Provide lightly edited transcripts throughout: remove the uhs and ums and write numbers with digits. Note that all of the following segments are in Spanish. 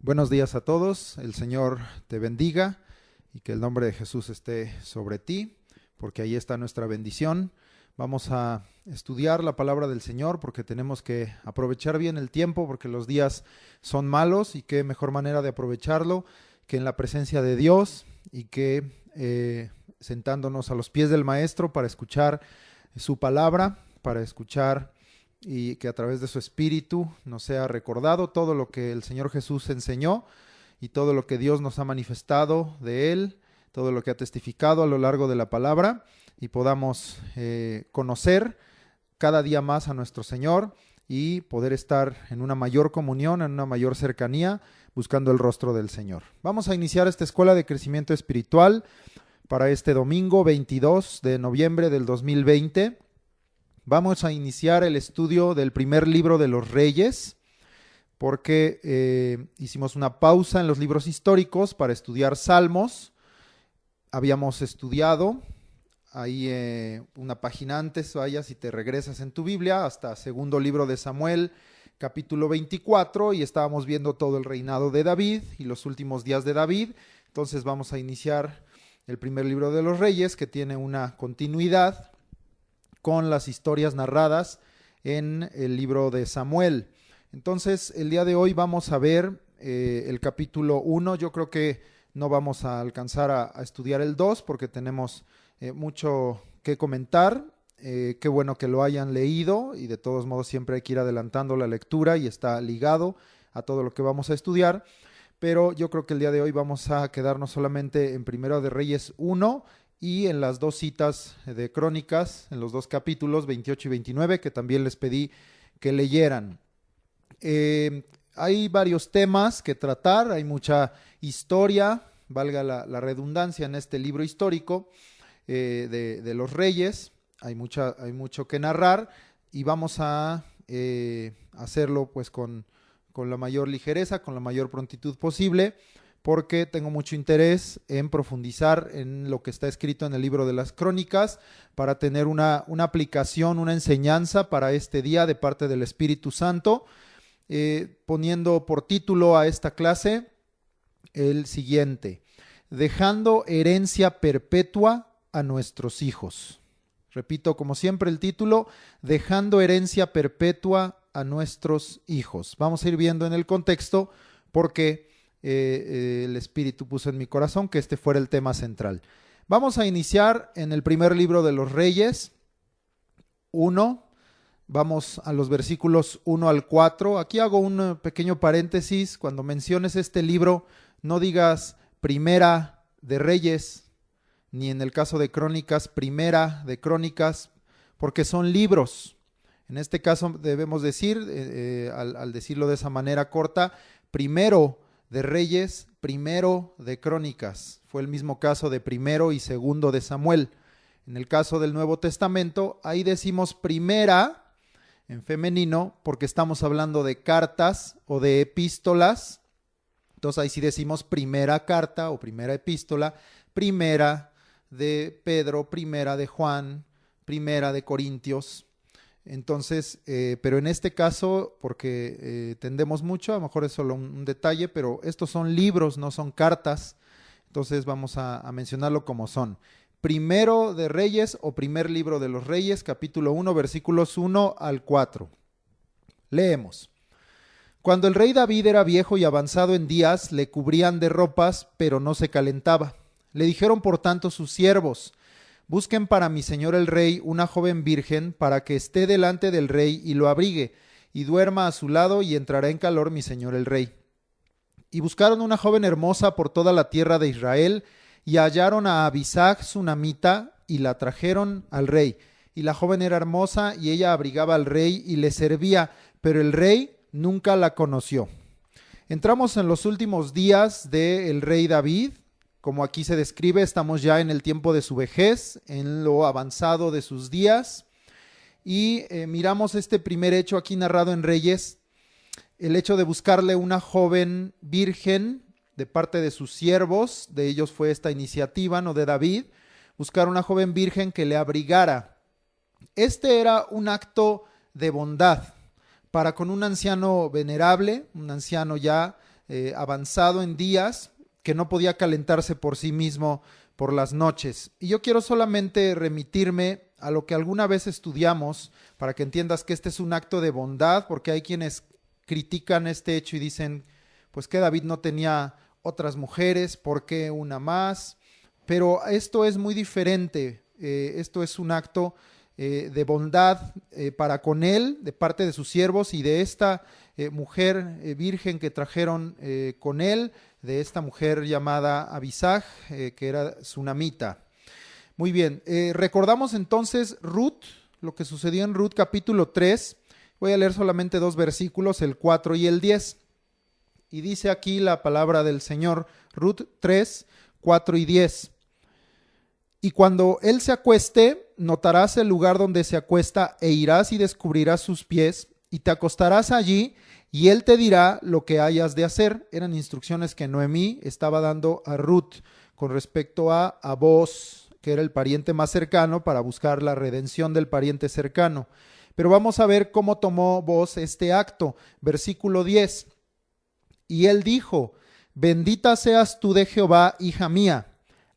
Buenos días a todos, el Señor te bendiga y que el nombre de Jesús esté sobre ti, porque ahí está nuestra bendición. Vamos a estudiar la palabra del Señor porque tenemos que aprovechar bien el tiempo, porque los días son malos y qué mejor manera de aprovecharlo que en la presencia de Dios y que sentándonos a los pies del Maestro para escuchar su palabra, para escuchar y que a través de su espíritu nos sea recordado todo lo que el Señor Jesús enseñó y todo lo que Dios nos ha manifestado de Él, todo lo que ha testificado a lo largo de la palabra y podamos conocer cada día más a nuestro Señor y poder estar en una mayor comunión, en una mayor cercanía, buscando el rostro del Señor. Vamos a iniciar esta escuela de crecimiento espiritual para este domingo 22 de noviembre del 2020. Vamos a iniciar el estudio del primer libro de los Reyes, porque hicimos una pausa en los libros históricos para estudiar Salmos. Habíamos estudiado ahí una página antes, vaya, si te regresas en tu Biblia, hasta segundo libro de Samuel, capítulo 24, y estábamos viendo todo el reinado de David y los últimos días de David. Entonces vamos a iniciar el primer libro de los Reyes, que tiene una continuidad con las historias narradas en el libro de Samuel. Entonces, el día de hoy vamos a ver el capítulo 1. Yo creo que no vamos a alcanzar a estudiar el 2 porque tenemos mucho que comentar. Qué bueno que lo hayan leído y de todos modos siempre hay que ir adelantando la lectura y está ligado a todo lo que vamos a estudiar. Pero yo creo que el día de hoy vamos a quedarnos solamente en Primero de Reyes 1 y en las dos citas de Crónicas, en los dos capítulos 28 y 29, que también les pedí que leyeran. Hay varios temas que tratar, hay mucha historia, valga la redundancia, en este libro histórico de los Reyes, hay mucho que narrar y vamos a hacerlo pues con la mayor ligereza, con la mayor prontitud posible, porque tengo mucho interés en profundizar en lo que está escrito en el libro de las Crónicas para tener una aplicación, una enseñanza para este día de parte del Espíritu Santo, poniendo por título a esta clase el siguiente: dejando herencia perpetua a nuestros hijos. Repito, como siempre, el título: dejando herencia perpetua a nuestros hijos. Vamos a ir viendo en el contexto porque el Espíritu puso en mi corazón que este fuera el tema central. Vamos a iniciar en el primer libro de los Reyes 1. Vamos a los versículos 1 al 4. Aquí hago un pequeño paréntesis. Cuando menciones este libro, no digas Primera de Reyes, ni en el caso de Crónicas, Primera de Crónicas, porque son libros. En este caso debemos decir, al decirlo de esa manera corta, Primero de Reyes, Primero de Crónicas. Fue el mismo caso de Primero y Segundo de Samuel. En el caso del Nuevo Testamento, ahí decimos Primera en femenino porque estamos hablando de cartas o de epístolas. Entonces ahí sí decimos primera carta o primera epístola, Primera de Pedro, Primera de Juan, Primera de Corintios. Entonces, pero en este caso, porque tendemos mucho, a lo mejor es solo un detalle, pero estos son libros, no son cartas. Entonces vamos a mencionarlo como son. Primero de Reyes o primer libro de los Reyes, capítulo 1, versículos 1 al 4. Leemos. Cuando el rey David era viejo y avanzado en días, le cubrían de ropas, pero no se calentaba. Le dijeron por tanto sus siervos: busquen para mi señor el rey una joven virgen para que esté delante del rey y lo abrigue, y duerma a su lado, y entrará en calor mi señor el rey. Y buscaron una joven hermosa por toda la tierra de Israel, y hallaron a Abisag sunamita, y la trajeron al rey. Y la joven era hermosa, y ella abrigaba al rey y le servía, pero el rey nunca la conoció. Entramos en los últimos días del rey David. Como aquí se describe, estamos ya en el tiempo de su vejez, en lo avanzado de sus días. Y miramos este primer hecho aquí narrado en Reyes, el hecho de buscarle una joven virgen de parte de sus siervos. De ellos fue esta iniciativa, no de David, buscar una joven virgen que le abrigara. Este era un acto de bondad para con un anciano venerable, un anciano ya avanzado en días, que no podía calentarse por sí mismo por las noches. Y yo quiero solamente remitirme a lo que alguna vez estudiamos para que entiendas que este es un acto de bondad, porque hay quienes critican este hecho y dicen, pues que David no tenía otras mujeres, ¿por qué una más? Pero esto es muy diferente, esto es un acto de bondad para con él, de parte de sus siervos y de esta mujer virgen que trajeron con él, de esta mujer llamada Abisag, que era sunamita. Muy bien, recordamos entonces Ruth, lo que sucedió en Ruth capítulo 3. Voy a leer solamente 2 versículos, el 4 y el 10. Y dice aquí la palabra del Señor, Ruth 3, 4 y 10. Y cuando él se acueste, notarás el lugar donde se acuesta e irás y descubrirás sus pies y te acostarás allí y él te dirá lo que hayas de hacer. Eran instrucciones que Noemí estaba dando a Ruth con respecto a Booz, que era el pariente más cercano, para buscar la redención del pariente cercano. Pero vamos a ver cómo tomó Booz este acto. Versículo 10. Y él dijo, bendita seas tú de Jehová, hija mía,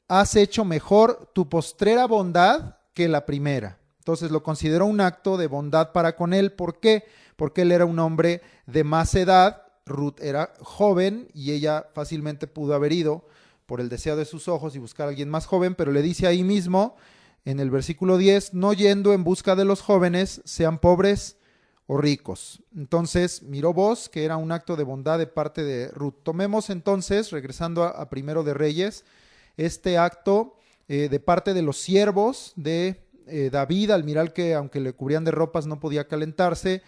has hecho mejor tu postrera bondad que la primera. Entonces lo consideró un acto de bondad para con él. ¿Por qué? Porque él era un hombre de más edad, Ruth era joven y ella fácilmente pudo haber ido por el deseo de sus ojos y buscar a alguien más joven, pero le dice ahí mismo en el versículo 10, no yendo en busca de los jóvenes, sean pobres o ricos. Entonces miró Booz que era un acto de bondad de parte de Ruth. Tomemos entonces, regresando a Primero de Reyes, este acto de parte de los siervos de David, al mirar que aunque le cubrían de ropas no podía calentarse,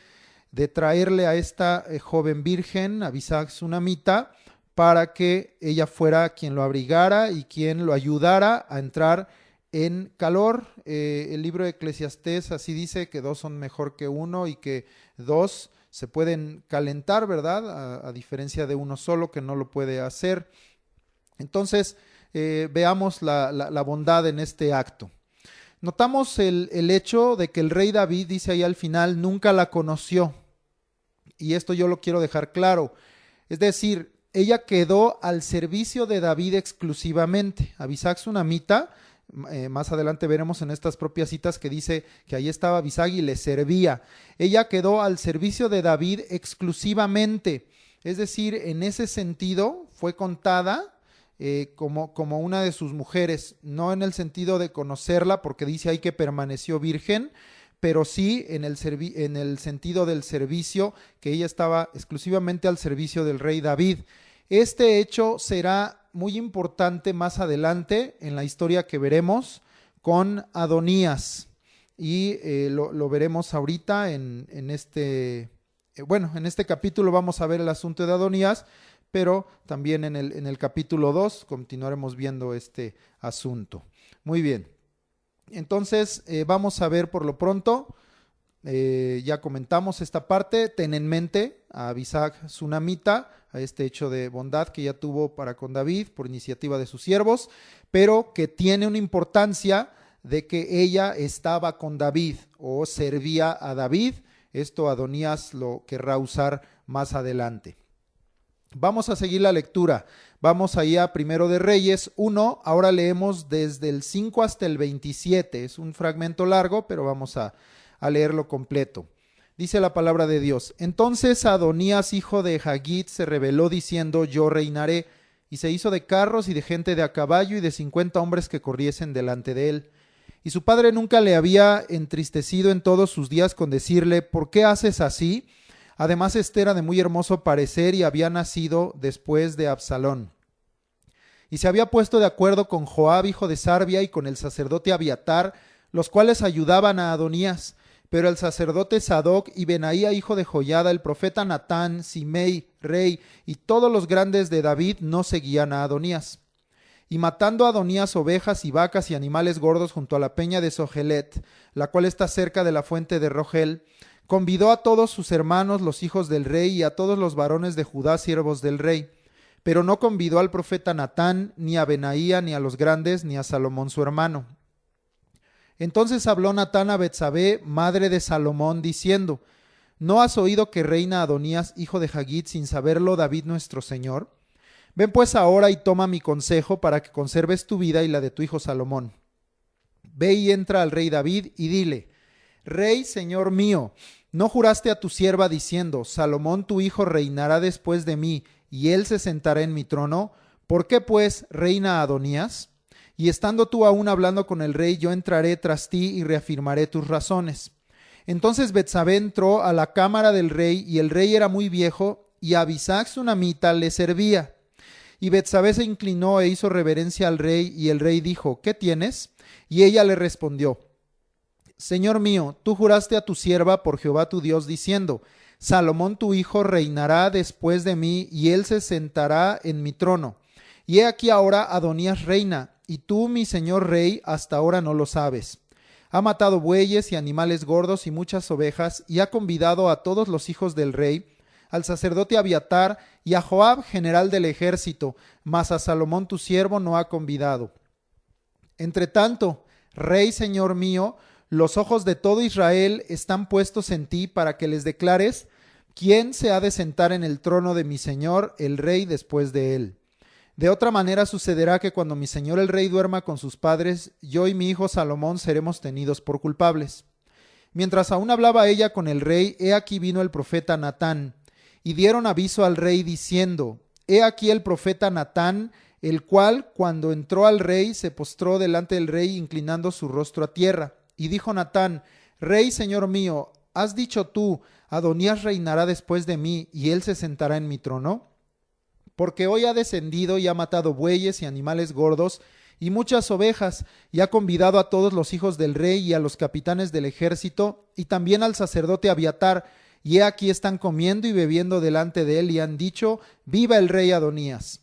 de traerle a esta joven virgen, Abisag sunamita, para que ella fuera quien lo abrigara y quien lo ayudara a entrar en calor. El libro de Eclesiastés así dice que 2 son mejor que 1 y que 2 se pueden calentar, ¿verdad? A diferencia de uno solo que no lo puede hacer. Entonces, veamos la bondad en este acto. Notamos el hecho de que el rey David, dice ahí al final, nunca la conoció. Y esto yo lo quiero dejar claro. Es decir, ella quedó al servicio de David exclusivamente. Abisag sunamita, más adelante veremos en estas propias citas que dice que ahí estaba Abisag y le servía. Ella quedó al servicio de David exclusivamente. Es decir, en ese sentido fue contada como una de sus mujeres, no en el sentido de conocerla, porque dice ahí que permaneció virgen, pero sí en el sentido del servicio, que ella estaba exclusivamente al servicio del rey David. Este hecho será muy importante más adelante en la historia que veremos con Adonías, y lo veremos ahorita en este capítulo. Vamos a ver el asunto de Adonías, pero también en el capítulo 2 continuaremos viendo este asunto. Muy bien. Entonces vamos a ver por lo pronto, ya comentamos esta parte, ten en mente a Abisag sunamita, a este hecho de bondad que ella tuvo para con David por iniciativa de sus siervos, pero que tiene una importancia de que ella estaba con David o servía a David. Esto Adonías lo querrá usar más adelante. Vamos a seguir la lectura. Vamos ahí a Primero de Reyes 1. Ahora leemos desde el 5 hasta el 27. Es un fragmento largo, pero vamos a leerlo completo. Dice la palabra de Dios. Entonces Adonías, hijo de Hagit, se rebeló diciendo, yo reinaré. Y se hizo de carros y de gente de a caballo y de 50 hombres que corriesen delante de él. Y su padre nunca le había entristecido en todos sus días con decirle, ¿por qué haces así? Además, era de muy hermoso parecer y había nacido después de Absalón. Y se había puesto de acuerdo con Joab, hijo de Sarvia, y con el sacerdote Abiatar, los cuales ayudaban a Adonías. Pero el sacerdote Sadoc y Benaía, hijo de Joiada, el profeta Natán, Simei, rey, y todos los grandes de David no seguían a Adonías. Y matando a Adonías ovejas y vacas y animales gordos junto a la peña de Sogelet, la cual está cerca de la fuente de Rogel, convidó a todos sus hermanos, los hijos del rey, y a todos los varones de Judá, siervos del rey. Pero no convidó al profeta Natán, ni a Benaía, ni a los grandes, ni a Salomón su hermano. Entonces habló Natán a Betsabé, madre de Salomón, diciendo, ¿no has oído que reina Adonías, hijo de Hagit, sin saberlo David nuestro señor? Ven pues ahora y toma mi consejo para que conserves tu vida y la de tu hijo Salomón. Ve y entra al rey David y dile: Rey, señor mío, ¿no juraste a tu sierva diciendo: Salomón tu hijo reinará después de mí, y él se sentará en mi trono? ¿Por qué pues reina Adonías? Y estando tú aún hablando con el rey, yo entraré tras ti y reafirmaré tus razones. Entonces Betsabé entró a la cámara del rey, y el rey era muy viejo, y Abisag sunamita le servía. Y Betsabé se inclinó e hizo reverencia al rey, y el rey dijo: ¿Qué tienes? Y ella le respondió: Señor mío, tú juraste a tu sierva por Jehová tu Dios, diciendo: Salomón tu hijo reinará después de mí, y él se sentará en mi trono. Y he aquí ahora Adonías reina, y tú, mi señor rey, hasta ahora no lo sabes. Ha matado bueyes y animales gordos y muchas ovejas, y ha convidado a todos los hijos del rey, al sacerdote Abiatar y a Joab, general del ejército, mas a Salomón tu siervo no ha convidado. Entre tanto, rey señor mío, los ojos de todo Israel están puestos en ti para que les declares quién se ha de sentar en el trono de mi señor el rey después de él. De otra manera sucederá que cuando mi señor el rey duerma con sus padres, yo y mi hijo Salomón seremos tenidos por culpables. Mientras aún hablaba ella con el rey, he aquí vino el profeta Natán, y dieron aviso al rey diciendo: He aquí el profeta Natán, el cual cuando entró al rey se postró delante del rey inclinando su rostro a tierra. Y dijo Natán: Rey, señor mío, ¿has dicho tú: Adonías reinará después de mí, y él se sentará en mi trono? Porque hoy ha descendido y ha matado bueyes y animales gordos y muchas ovejas, y ha convidado a todos los hijos del rey y a los capitanes del ejército, y también al sacerdote Abiatar, y he aquí están comiendo y bebiendo delante de él, y han dicho: Viva el rey Adonías.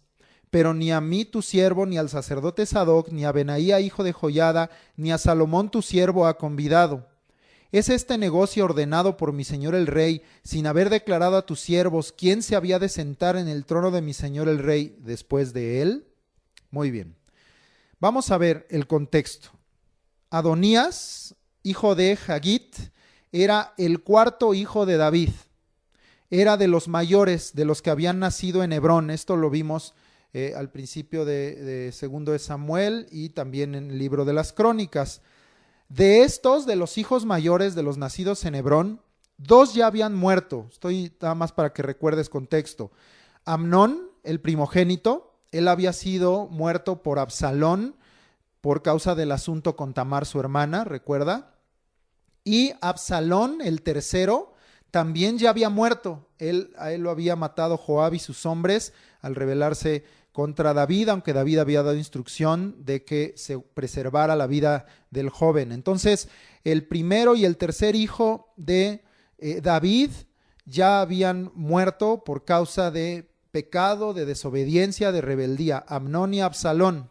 Pero ni a mí tu siervo, ni al sacerdote Sadoc, ni a Benaía hijo de Joiada, ni a Salomón tu siervo ha convidado. ¿Es este negocio ordenado por mi señor el rey, sin haber declarado a tus siervos quién se había de sentar en el trono de mi señor el rey después de él? Muy bien. Vamos a ver el contexto. Adonías, hijo de Hagit, era el cuarto hijo de David. Era de los mayores, de los que habían nacido en Hebrón. Esto lo vimos al principio de segundo de Samuel y también en el libro de las Crónicas. De estos, de los hijos mayores de los nacidos en Hebrón, 2 ya habían muerto. Estoy nada más para que recuerdes contexto. Amnón, el primogénito, él había sido muerto por Absalón por causa del asunto con Tamar, su hermana, ¿recuerda? Y Absalón, el tercero, también ya había muerto. A él lo había matado Joab y sus hombres al rebelarse contra David, aunque David había dado instrucción de que se preservara la vida del joven. Entonces, el primero y el tercer hijo de David ya habían muerto por causa de pecado, de desobediencia, de rebeldía, Amnón y Absalón.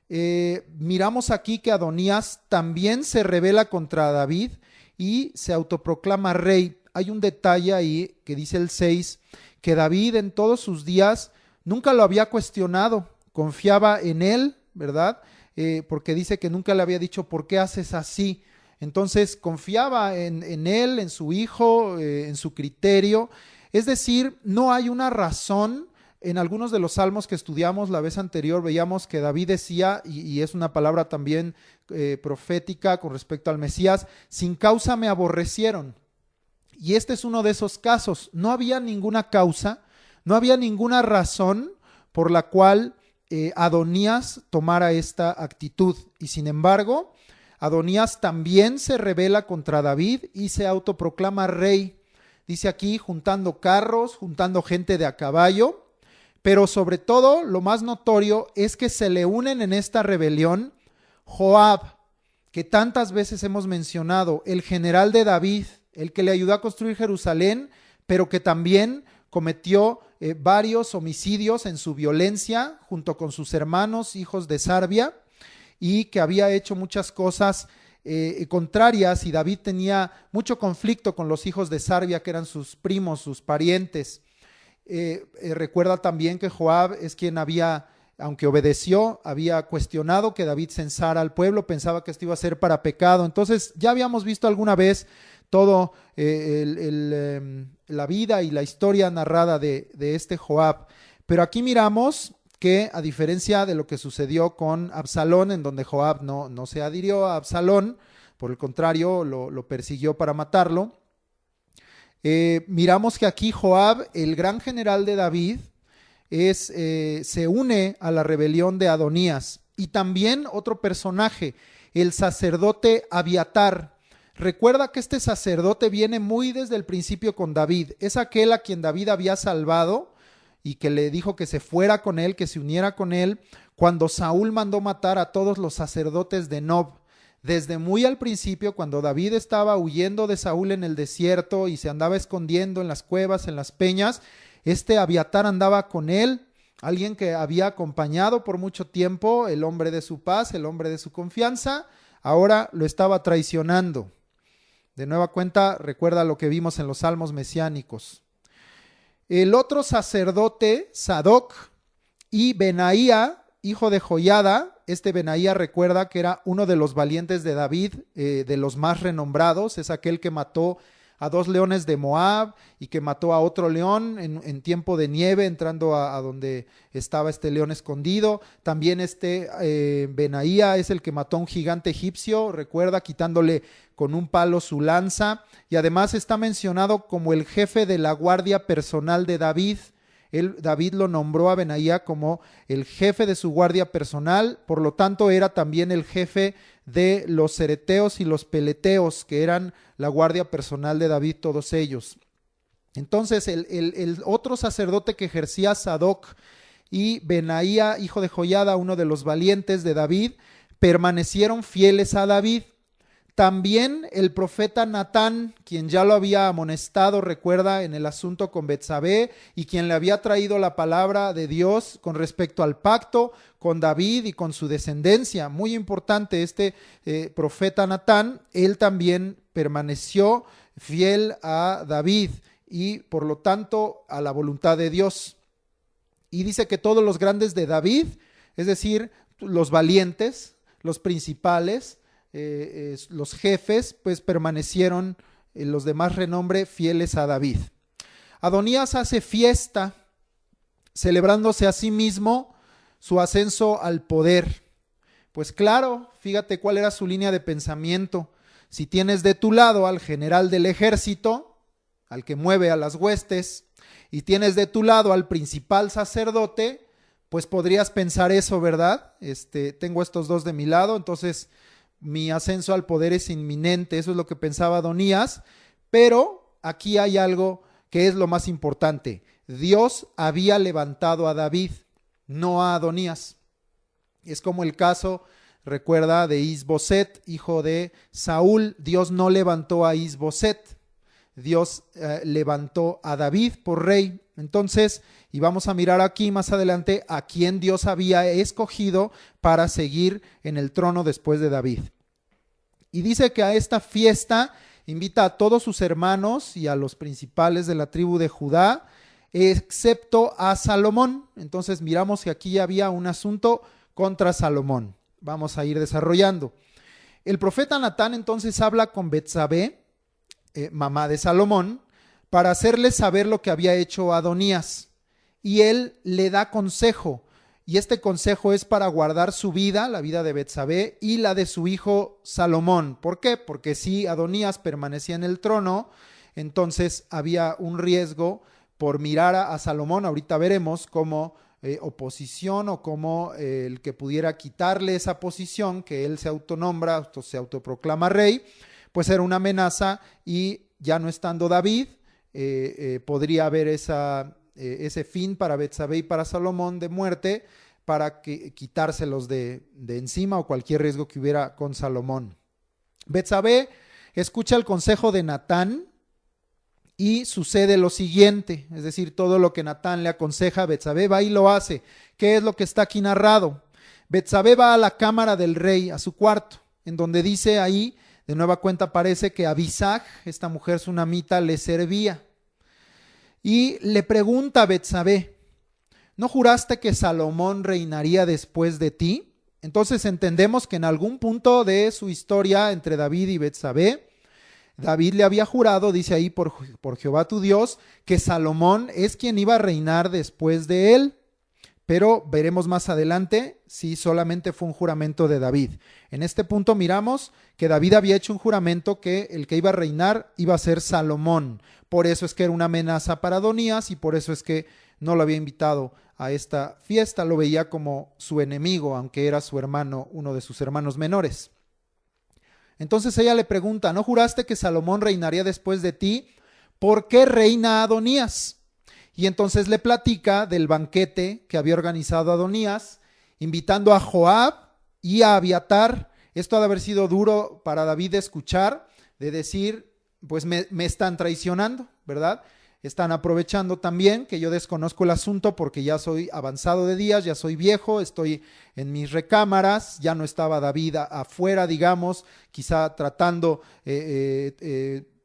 Miramos aquí que Adonías también se rebela contra David y se autoproclama rey. Hay un detalle ahí que dice el 6, que David en todos sus días nunca lo había cuestionado, confiaba en él, ¿verdad? Porque dice que nunca le había dicho: ¿por qué haces así? Entonces confiaba en él, en su hijo, en su criterio. Es decir, no hay una razón. En algunos de los salmos que estudiamos la vez anterior veíamos que David decía, y es una palabra también profética con respecto al Mesías: sin causa me aborrecieron. Y este es uno de esos casos. No había ninguna causa, no había ninguna razón por la cual Adonías tomara esta actitud. Y sin embargo, Adonías también se rebela contra David y se autoproclama rey. Dice aquí, juntando carros, juntando gente de a caballo. Pero sobre todo, lo más notorio es que se le unen en esta rebelión Joab, que tantas veces hemos mencionado, el general de David, el que le ayudó a construir Jerusalén, pero que también cometió varios homicidios en su violencia junto con sus hermanos, hijos de Sarbia, y que había hecho muchas cosas contrarias, y David tenía mucho conflicto con los hijos de Sarbia, que eran sus primos, sus parientes. Recuerda también que Joab es quien había, aunque obedeció, había cuestionado que David censara al pueblo, pensaba que esto iba a ser para pecado. Entonces ya habíamos visto alguna vez todo la vida y la historia narrada de este Joab. Pero aquí miramos que, a diferencia de lo que sucedió con Absalón, en donde Joab no se adhirió a Absalón, por el contrario, lo persiguió para matarlo, miramos que aquí Joab, el gran general de David, se une a la rebelión de Adonías. Y también otro personaje, el sacerdote Abiatar. Recuerda que este sacerdote viene muy desde el principio con David. Es aquel a quien David había salvado y que le dijo que se fuera con él, que se uniera con él, cuando Saúl mandó matar a todos los sacerdotes de Nob. Desde muy al principio, cuando David estaba huyendo de Saúl en el desierto y se andaba escondiendo en las cuevas, en las peñas, este Abiatar andaba con él, alguien que había acompañado por mucho tiempo, el hombre de su paz, el hombre de su confianza, ahora lo estaba traicionando. De nueva cuenta, recuerda lo que vimos en los salmos mesiánicos. El otro sacerdote, Sadoc, y Benaía, hijo de Joiada. Este Benaía, recuerda que era uno de los valientes de David, de los más renombrados, es aquel que mató a 2 leones de Moab y que mató a otro león en tiempo de nieve, entrando a donde estaba este león escondido. También Benaía es el que mató a un gigante egipcio, recuerda, quitándole con un palo su lanza, y además está mencionado como el jefe de la guardia personal de David. David lo nombró a Benaía como el jefe de su guardia personal, por lo tanto era también el jefe de los cereteos y los peleteos, que eran la guardia personal de David, todos ellos. Entonces el otro sacerdote que ejercía, Sadoc, y Benaía, hijo de Joiada, uno de los valientes de David, permanecieron fieles a David. También el profeta Natán, quien ya lo había amonestado, recuerda, en el asunto con Betsabé, y quien le había traído la palabra de Dios con respecto al pacto con David y con su descendencia. Muy importante este profeta Natán, él también permaneció fiel a David y por lo tanto a la voluntad de Dios. Y dice que todos los grandes de David, es decir, los valientes, los principales, los jefes, pues permanecieron, los de más renombre, fieles a David. Adonías hace fiesta, celebrándose a sí mismo su ascenso al poder. Pues claro, fíjate cuál era su línea de pensamiento. Si tienes de tu lado al general del ejército, al que mueve a las huestes, y tienes de tu lado al principal sacerdote, pues podrías pensar eso, ¿verdad? Tengo estos dos de mi lado, entonces mi ascenso al poder es inminente. Eso es lo que pensaba Adonías, pero aquí hay algo que es lo más importante. Dios había levantado a David, no a Adonías. Es como el caso, recuerda, de Isboset, hijo de Saúl. Dios no levantó a Isboset, Dios levantó a David por rey. Entonces, y vamos a mirar aquí más adelante a quién Dios había escogido para seguir en el trono después de David. Y dice que a esta fiesta invita a todos sus hermanos y a los principales de la tribu de Judá, excepto a Salomón. Entonces miramos que aquí había un asunto contra Salomón. Vamos a ir desarrollando. El profeta Natán entonces habla con Betsabé, mamá de Salomón, para hacerle saber lo que había hecho Adonías. Y él le da consejo. Y este consejo es para guardar su vida, la vida de Betsabé, y la de su hijo Salomón. ¿Por qué? Porque si Adonías permanecía en el trono, entonces había un riesgo por mirar a Salomón. Ahorita veremos como oposición o como el que pudiera quitarle esa posición, que él se autonombra, se autoproclama rey, pues era una amenaza, y ya no estando David, podría haber ese fin para Betsabé y para Salomón de muerte, para quitárselos de encima, o cualquier riesgo que hubiera con Salomón. Betsabé escucha el consejo de Natán y sucede lo siguiente, es decir, todo lo que Natán le aconseja, Betsabé va y lo hace. ¿Qué es lo que está aquí narrado? Betsabé va a la cámara del rey, a su cuarto, en donde dice ahí, de nueva cuenta parece que Abisag, esta mujer sunamita, le servía. Y le pregunta a Betsabé, ¿no juraste que Salomón reinaría después de ti? Entonces entendemos que en algún punto de su historia entre David y Betsabé, David le había jurado, dice ahí, por Jehová tu Dios, que Salomón es quien iba a reinar después de él. Pero veremos más adelante si solamente fue un juramento de David. En este punto miramos que David había hecho un juramento que el que iba a reinar iba a ser Salomón. Por eso es que era una amenaza para Adonías y por eso es que no lo había invitado a esta fiesta. Lo veía como su enemigo, aunque era su hermano, uno de sus hermanos menores. Entonces ella le pregunta, ¿no juraste que Salomón reinaría después de ti? ¿Por qué reina Adonías? Y entonces le platica del banquete que había organizado Adonías, invitando a Joab y a Abiatar. Esto ha de haber sido duro para David de escuchar, de decir, pues me están traicionando, ¿verdad? Están aprovechando también que yo desconozco el asunto porque ya soy avanzado de días, ya soy viejo, estoy en mis recámaras, ya no estaba David afuera, digamos, quizá tratando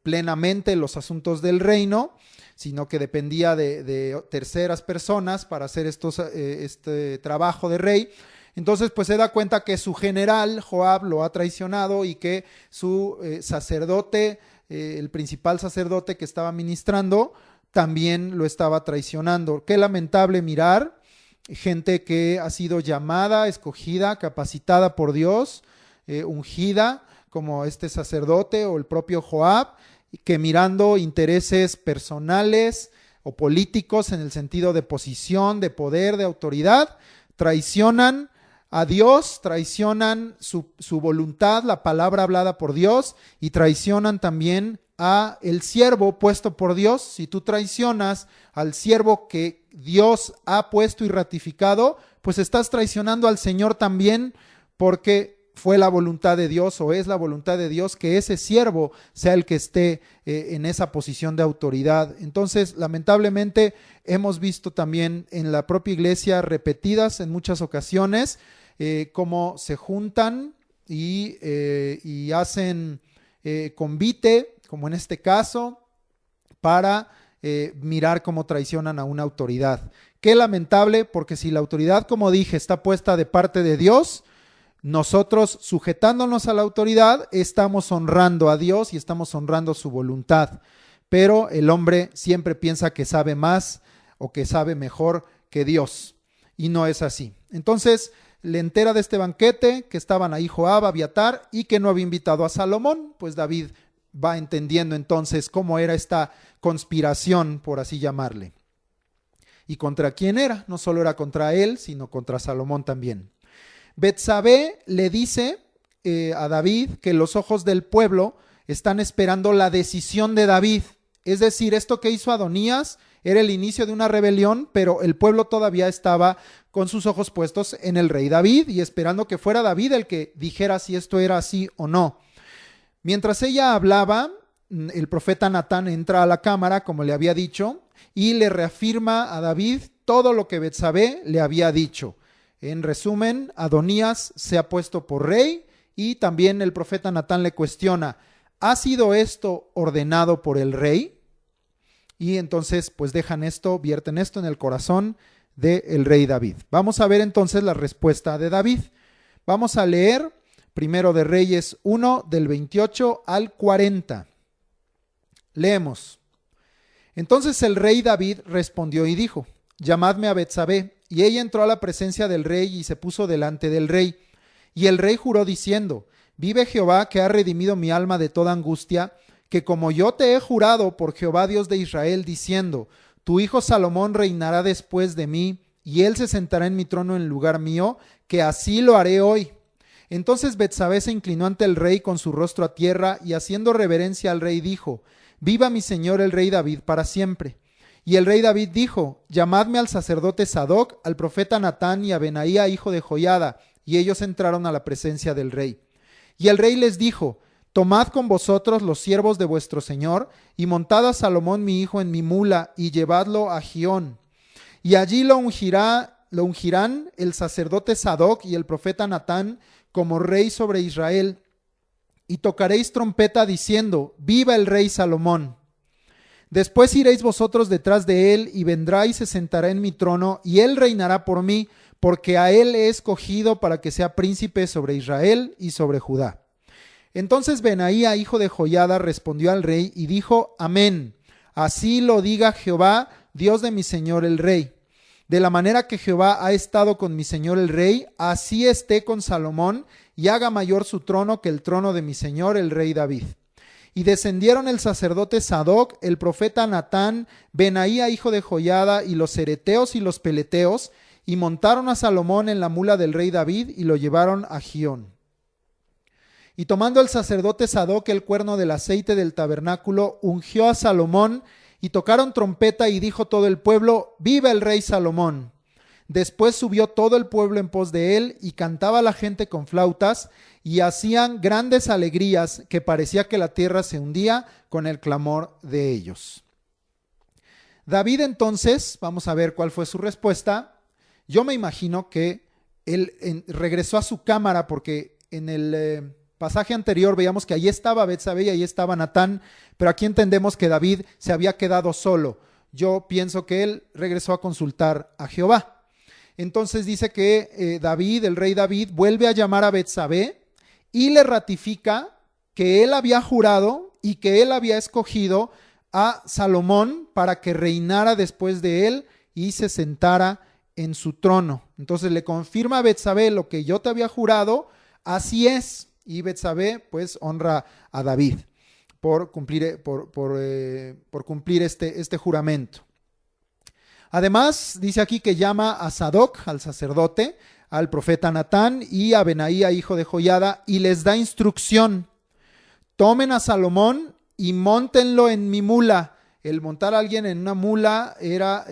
plenamente los asuntos del reino, sino que dependía de terceras personas para hacer este trabajo de rey. Entonces, pues se da cuenta que su general, Joab, lo ha traicionado y que su sacerdote, el principal sacerdote que estaba ministrando, también lo estaba traicionando. Qué lamentable mirar gente que ha sido llamada, escogida, capacitada por Dios, ungida, como este sacerdote o el propio Joab, que mirando intereses personales o políticos en el sentido de posición, de poder, de autoridad, traicionan a Dios, traicionan su voluntad, la palabra hablada por Dios, y traicionan también a el siervo puesto por Dios. Si tú traicionas al siervo que Dios ha puesto y ratificado, pues estás traicionando al Señor también, porque fue la voluntad de Dios o es la voluntad de Dios que ese siervo sea el que esté en esa posición de autoridad. Entonces, lamentablemente, hemos visto también en la propia iglesia repetidas en muchas ocasiones cómo se juntan y hacen convite, como en este caso, para mirar cómo traicionan a una autoridad. Qué lamentable, porque si la autoridad, como dije, está puesta de parte de Dios, nosotros, sujetándonos a la autoridad, estamos honrando a Dios y estamos honrando su voluntad. Pero el hombre siempre piensa que sabe más o que sabe mejor que Dios. Y no es así. Entonces, le entera de este banquete que estaban ahí Joab, Abiatar y que no había invitado a Salomón. Pues David va entendiendo entonces cómo era esta conspiración, por así llamarle. ¿Y contra quién era? No solo era contra él, sino contra Salomón también. Betsabé le dice a David que los ojos del pueblo están esperando la decisión de David. Es decir, esto que hizo Adonías era el inicio de una rebelión, pero el pueblo todavía estaba con sus ojos puestos en el rey David y esperando que fuera David el que dijera si esto era así o no. Mientras ella hablaba, el profeta Natán entra a la cámara, como le había dicho, y le reafirma a David todo lo que Betsabé le había dicho. En resumen, Adonías se ha puesto por rey y también el profeta Natán le cuestiona, ¿ha sido esto ordenado por el rey? Y entonces pues vierten esto en el corazón del rey David. Vamos a ver entonces la respuesta de David. Vamos a leer Primero de Reyes 1 del 28 al 40. Leemos. Entonces el rey David respondió y dijo, llamadme a Betsabé. Y ella entró a la presencia del rey y se puso delante del rey. Y el rey juró diciendo, vive Jehová que ha redimido mi alma de toda angustia, que como yo te he jurado por Jehová Dios de Israel, diciendo, tu hijo Salomón reinará después de mí, y él se sentará en mi trono en lugar mío, que así lo haré hoy. Entonces Betsabé se inclinó ante el rey con su rostro a tierra, y haciendo reverencia al rey dijo, viva mi señor el rey David para siempre. Y el rey David dijo, llamadme al sacerdote Sadoc, al profeta Natán y a Benaía, hijo de Joiada. Y ellos entraron a la presencia del rey. Y el rey les dijo, tomad con vosotros los siervos de vuestro señor, y montad a Salomón mi hijo en mi mula, y llevadlo a Gión. Y allí lo ungirán el sacerdote Sadoc y el profeta Natán como rey sobre Israel. Y tocaréis trompeta diciendo, viva el rey Salomón. Después iréis vosotros detrás de él, y vendrá y se sentará en mi trono, y él reinará por mí, porque a él he escogido para que sea príncipe sobre Israel y sobre Judá. Entonces Benaía, hijo de Joiada, respondió al rey y dijo: Amén. Así lo diga Jehová, Dios de mi señor el rey. De la manera que Jehová ha estado con mi señor el rey, así esté con Salomón, y haga mayor su trono que el trono de mi señor el rey David. Y descendieron el sacerdote Sadoc, el profeta Natán, Benaía, hijo de Joiada, y los cereteos y los peleteos, y montaron a Salomón en la mula del rey David, y lo llevaron a Gión. Y tomando el sacerdote Sadoc el cuerno del aceite del tabernáculo, ungió a Salomón, y tocaron trompeta, y dijo todo el pueblo: ¡Viva el rey Salomón! Después subió todo el pueblo en pos de él, y cantaba la gente con flautas, y hacían grandes alegrías, que parecía que la tierra se hundía con el clamor de ellos. David entonces, vamos a ver cuál fue su respuesta. Yo me imagino que él regresó a su cámara, porque en el pasaje anterior veíamos que allí estaba Betsabé y allí estaba Natán, pero aquí entendemos que David se había quedado solo. Yo pienso que él regresó a consultar a Jehová. Entonces dice que David, el rey David, vuelve a llamar a Betsabé y le ratifica que él había jurado y que él había escogido a Salomón para que reinara después de él y se sentara en su trono. Entonces le confirma a Betsabé: lo que yo te había jurado, así es. Y Betsabé pues honra a David por cumplir, por cumplir este juramento. Además, dice aquí que llama a Sadoc, al sacerdote, al profeta Natán y a Benaía, hijo de Joiada, y les da instrucción: tomen a Salomón y móntenlo en mi mula. El montar a alguien en una mula era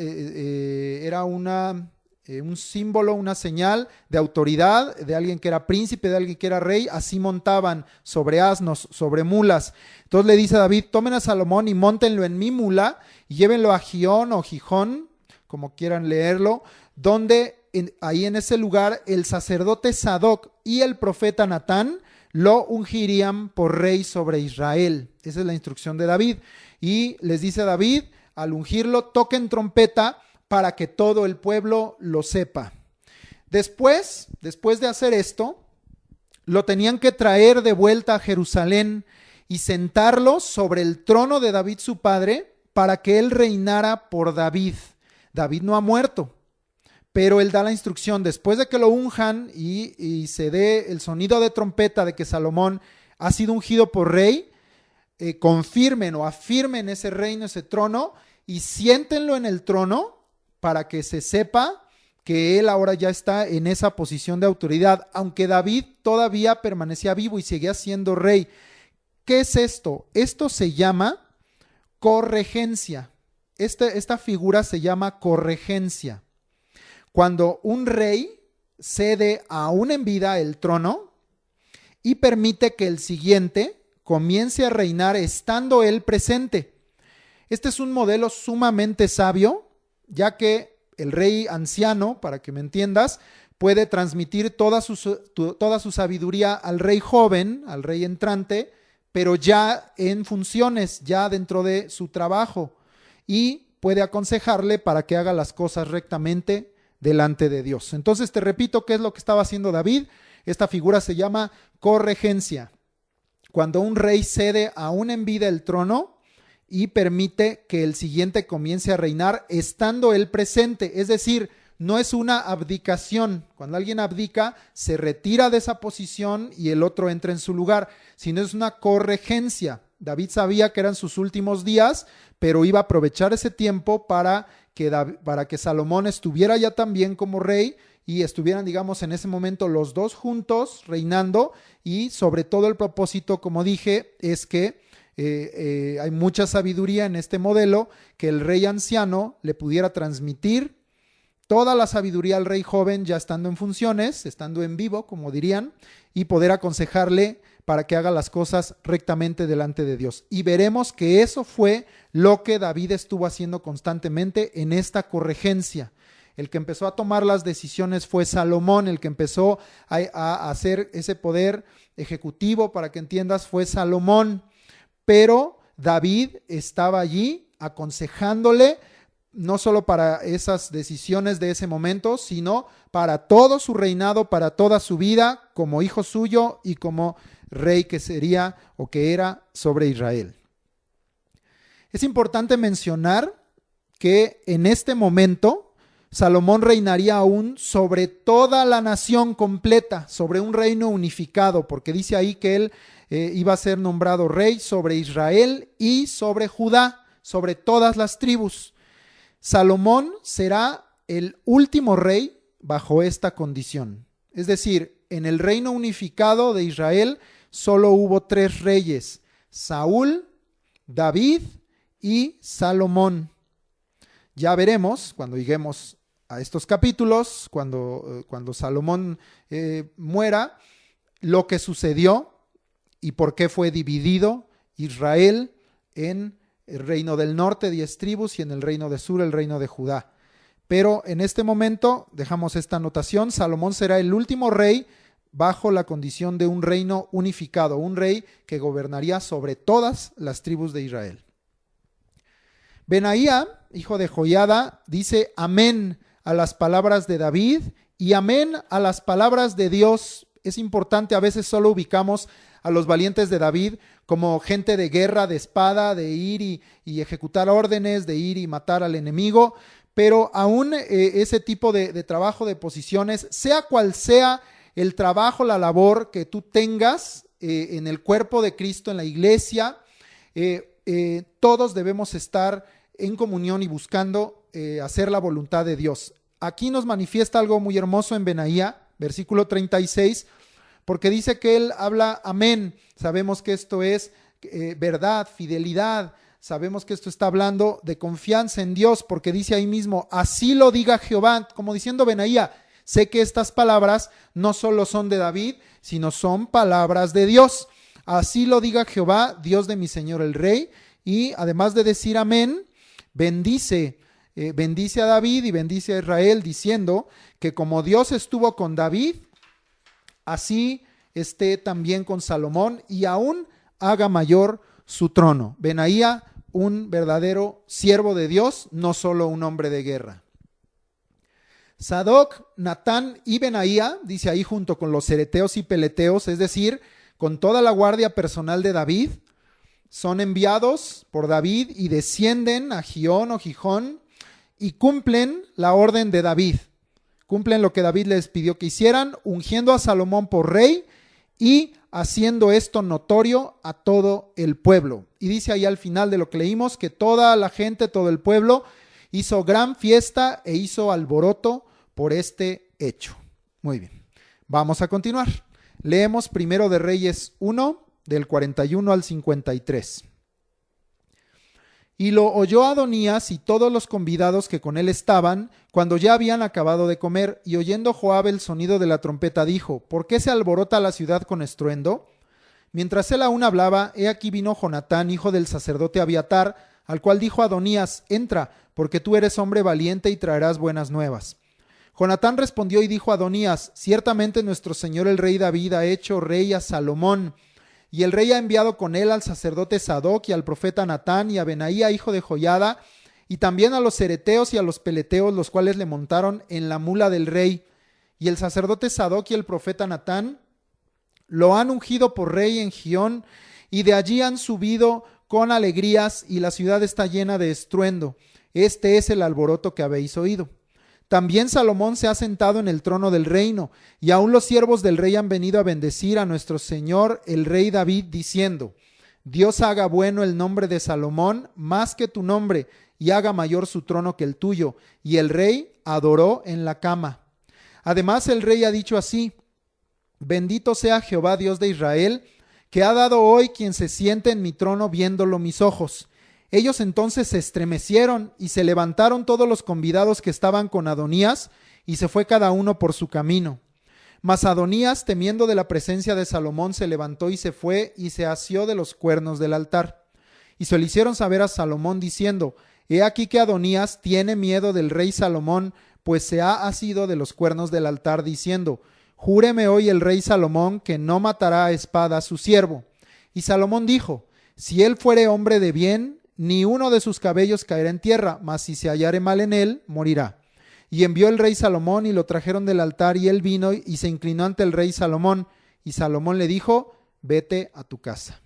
un símbolo, una señal de autoridad, de alguien que era príncipe, de alguien que era rey. Así montaban, sobre asnos, sobre mulas. Entonces le dice a David: tomen a Salomón y móntenlo en mi mula y llévenlo a Gión o Gijón, como quieran leerlo, donde ahí en ese lugar el sacerdote Sadoc y el profeta Natán lo ungirían por rey sobre Israel. Esa es la instrucción de David. Y les dice a David: al ungirlo, toquen trompeta para que todo el pueblo lo sepa. Después de hacer esto, lo tenían que traer de vuelta a Jerusalén y sentarlo sobre el trono de David su padre, para que él reinara por David. David no ha muerto, pero él da la instrucción: después de que lo unjan y se dé el sonido de trompeta de que Salomón ha sido ungido por rey, confirmen o afirmen ese reino, ese trono, y siéntenlo en el trono para que se sepa que él ahora ya está en esa posición de autoridad, aunque David todavía permanecía vivo y seguía siendo rey. ¿Qué es esto? Esto se llama corregencia. Esta figura se llama corregencia. Cuando un rey cede aún en vida el trono y permite que el siguiente comience a reinar estando él presente. Este es un modelo sumamente sabio, ya que el rey anciano, para que me entiendas, puede transmitir toda su sabiduría al rey joven, al rey entrante, pero ya en funciones, ya dentro de su trabajo, y puede aconsejarle para que haga las cosas rectamente delante de Dios. Entonces te repito qué es lo que estaba haciendo David. Esta figura se llama corregencia. Cuando un rey cede aún en vida el trono y permite que el siguiente comience a reinar estando él presente, es decir, no es una abdicación. Cuando alguien abdica, se retira de esa posición y el otro entra en su lugar, sino es una corregencia. David sabía que eran sus últimos días, pero iba a aprovechar ese tiempo para que Salomón estuviera ya también como rey y estuvieran, digamos, en ese momento los dos juntos reinando, y sobre todo el propósito, como dije, es que hay mucha sabiduría en este modelo, que el rey anciano le pudiera transmitir toda la sabiduría al rey joven ya estando en funciones, estando en vivo, como dirían, y poder aconsejarle para que haga las cosas rectamente delante de Dios. Y veremos que eso fue lo que David estuvo haciendo constantemente en esta corregencia. El que empezó a tomar las decisiones fue Salomón, el que empezó a hacer ese poder ejecutivo, para que entiendas, fue Salomón. Pero David estaba allí aconsejándole, no solo para esas decisiones de ese momento, sino para todo su reinado, para toda su vida, como hijo suyo y como rey que sería o que era sobre Israel. Es importante mencionar que en este momento Salomón reinaría aún sobre toda la nación completa, sobre un reino unificado, porque dice ahí que él iba a ser nombrado rey sobre Israel y sobre Judá, sobre todas las tribus. Salomón será el último rey bajo esta condición. Es decir, en el reino unificado de Israel solo hubo 3 reyes: Saúl, David y Salomón. Ya veremos cuando lleguemos a estos capítulos, cuando Salomón muera, lo que sucedió y por qué fue dividido Israel en el reino del norte, 10 tribus, y en el reino del sur, el reino de Judá. Pero en este momento dejamos esta anotación: Salomón será el último rey bajo la condición de un reino unificado, un rey que gobernaría sobre todas las tribus de Israel. Benaía, hijo de Joiada, dice amén a las palabras de David y amén a las palabras de Dios. Es importante, a veces solo ubicamos a los valientes de David como gente de guerra, de espada, de ir y ejecutar órdenes, de ir y matar al enemigo, pero aún ese tipo de trabajo, de posiciones, sea cual sea el trabajo, la labor que tú tengas en el cuerpo de Cristo, en la iglesia, todos debemos estar en comunión y buscando hacer la voluntad de Dios. Aquí nos manifiesta algo muy hermoso en Benaía, versículo 36, porque dice que él habla amén. Sabemos que esto es verdad, fidelidad. Sabemos que esto está hablando de confianza en Dios, porque dice ahí mismo, así lo diga Jehová, como diciendo Benaía, sé que estas palabras no solo son de David, sino son palabras de Dios. Así lo diga Jehová, Dios de mi Señor el Rey. Y además de decir amén, bendice a David y bendice a Israel, diciendo que como Dios estuvo con David, así esté también con Salomón y aún haga mayor su trono. Benaía, un verdadero siervo de Dios, no solo un hombre de guerra. Sadoc, Natán y Benaía, dice ahí junto con los cereteos y peleteos, es decir, con toda la guardia personal de David, son enviados por David y descienden a Gión o Gijón y cumplen la orden de David. Cumplen lo que David les pidió que hicieran, ungiendo a Salomón por rey y haciendo esto notorio a todo el pueblo. Y dice ahí al final de lo que leímos que toda la gente, todo el pueblo, hizo gran fiesta e hizo alboroto por este hecho. Muy bien, vamos a continuar. Leemos primero de Reyes 1, del 41 al 53. Y lo oyó Adonías y todos los convidados que con él estaban, cuando ya habían acabado de comer, y oyendo Joab el sonido de la trompeta, dijo: ¿Por qué se alborota la ciudad con estruendo? Mientras él aún hablaba, he aquí vino Jonatán, hijo del sacerdote Abiatar, al cual dijo Adonías: entra, porque tú eres hombre valiente y traerás buenas nuevas. Jonatán respondió y dijo a Adonías: ciertamente nuestro señor el rey David ha hecho rey a Salomón, y el rey ha enviado con él al sacerdote Sadoc y al profeta Natán y a Benaía, hijo de Joiada, y también a los cereteos y a los peleteos, los cuales le montaron en la mula del rey. Y el sacerdote Sadoc y el profeta Natán lo han ungido por rey en Gión, y de allí han subido con alegrías, y la ciudad está llena de estruendo. Este es el alboroto que habéis oído. También Salomón se ha sentado en el trono del reino, y aun los siervos del rey han venido a bendecir a nuestro señor el rey David, diciendo: Dios haga bueno el nombre de Salomón más que tu nombre, y haga mayor su trono que el tuyo. Y el rey adoró en la cama. Además el rey ha dicho así: bendito sea Jehová Dios de Israel, que ha dado hoy quien se siente en mi trono viéndolo mis ojos. Ellos entonces se estremecieron y se levantaron todos los convidados que estaban con Adonías, y se fue cada uno por su camino. Mas Adonías, temiendo de la presencia de Salomón, se levantó y se fue y se asió de los cuernos del altar. Y se lo hicieron saber a Salomón diciendo: he aquí que Adonías tiene miedo del rey Salomón, pues se ha asido de los cuernos del altar, diciendo: júreme hoy el rey Salomón que no matará a espada a su siervo. Y Salomón dijo: si él fuere hombre de bien, ni uno de sus cabellos caerá en tierra, mas si se hallare mal en él, morirá. Y envió el rey Salomón, y lo trajeron del altar, y él vino y se inclinó ante el rey Salomón. Y Salomón le dijo: vete a tu casa.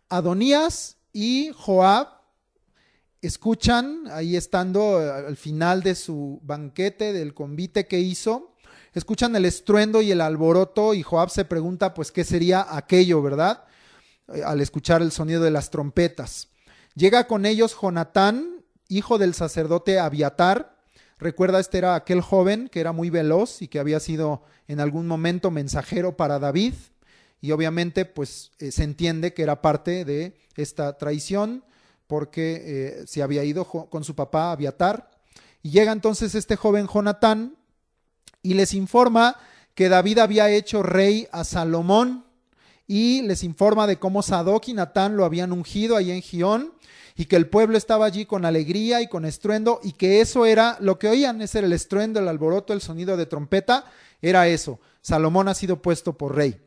Adonías y Joab escuchan, ahí estando al final de su banquete, del convite que hizo, escuchan el estruendo y el alboroto, y Joab se pregunta, pues, ¿qué sería aquello, verdad? Al escuchar el sonido de las trompetas. Llega con ellos Jonatán, hijo del sacerdote Abiatar. Recuerda, este era aquel joven que era muy veloz y que había sido en algún momento mensajero para David, y obviamente pues se entiende que era parte de esta traición porque se había ido con su papá Abiatar. Y llega entonces este joven Jonatán y les informa que David había hecho rey a Salomón, y les informa de cómo Sadoc y Natán lo habían ungido allí en Gión, y que el pueblo estaba allí con alegría y con estruendo, y que eso era lo que oían, ese era el estruendo, el alboroto, el sonido de trompeta, era eso, Salomón ha sido puesto por rey.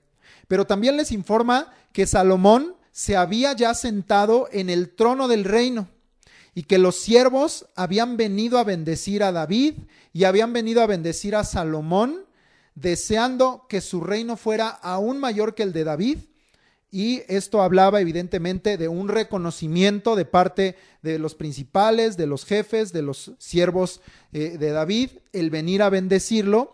Pero también les informa que Salomón se había ya sentado en el trono del reino, y que los siervos habían venido a bendecir a David y habían venido a bendecir a Salomón, deseando que su reino fuera aún mayor que el de David. Y esto hablaba evidentemente de un reconocimiento de parte de los principales, de los jefes, de los siervos de David. El venir a bendecirlo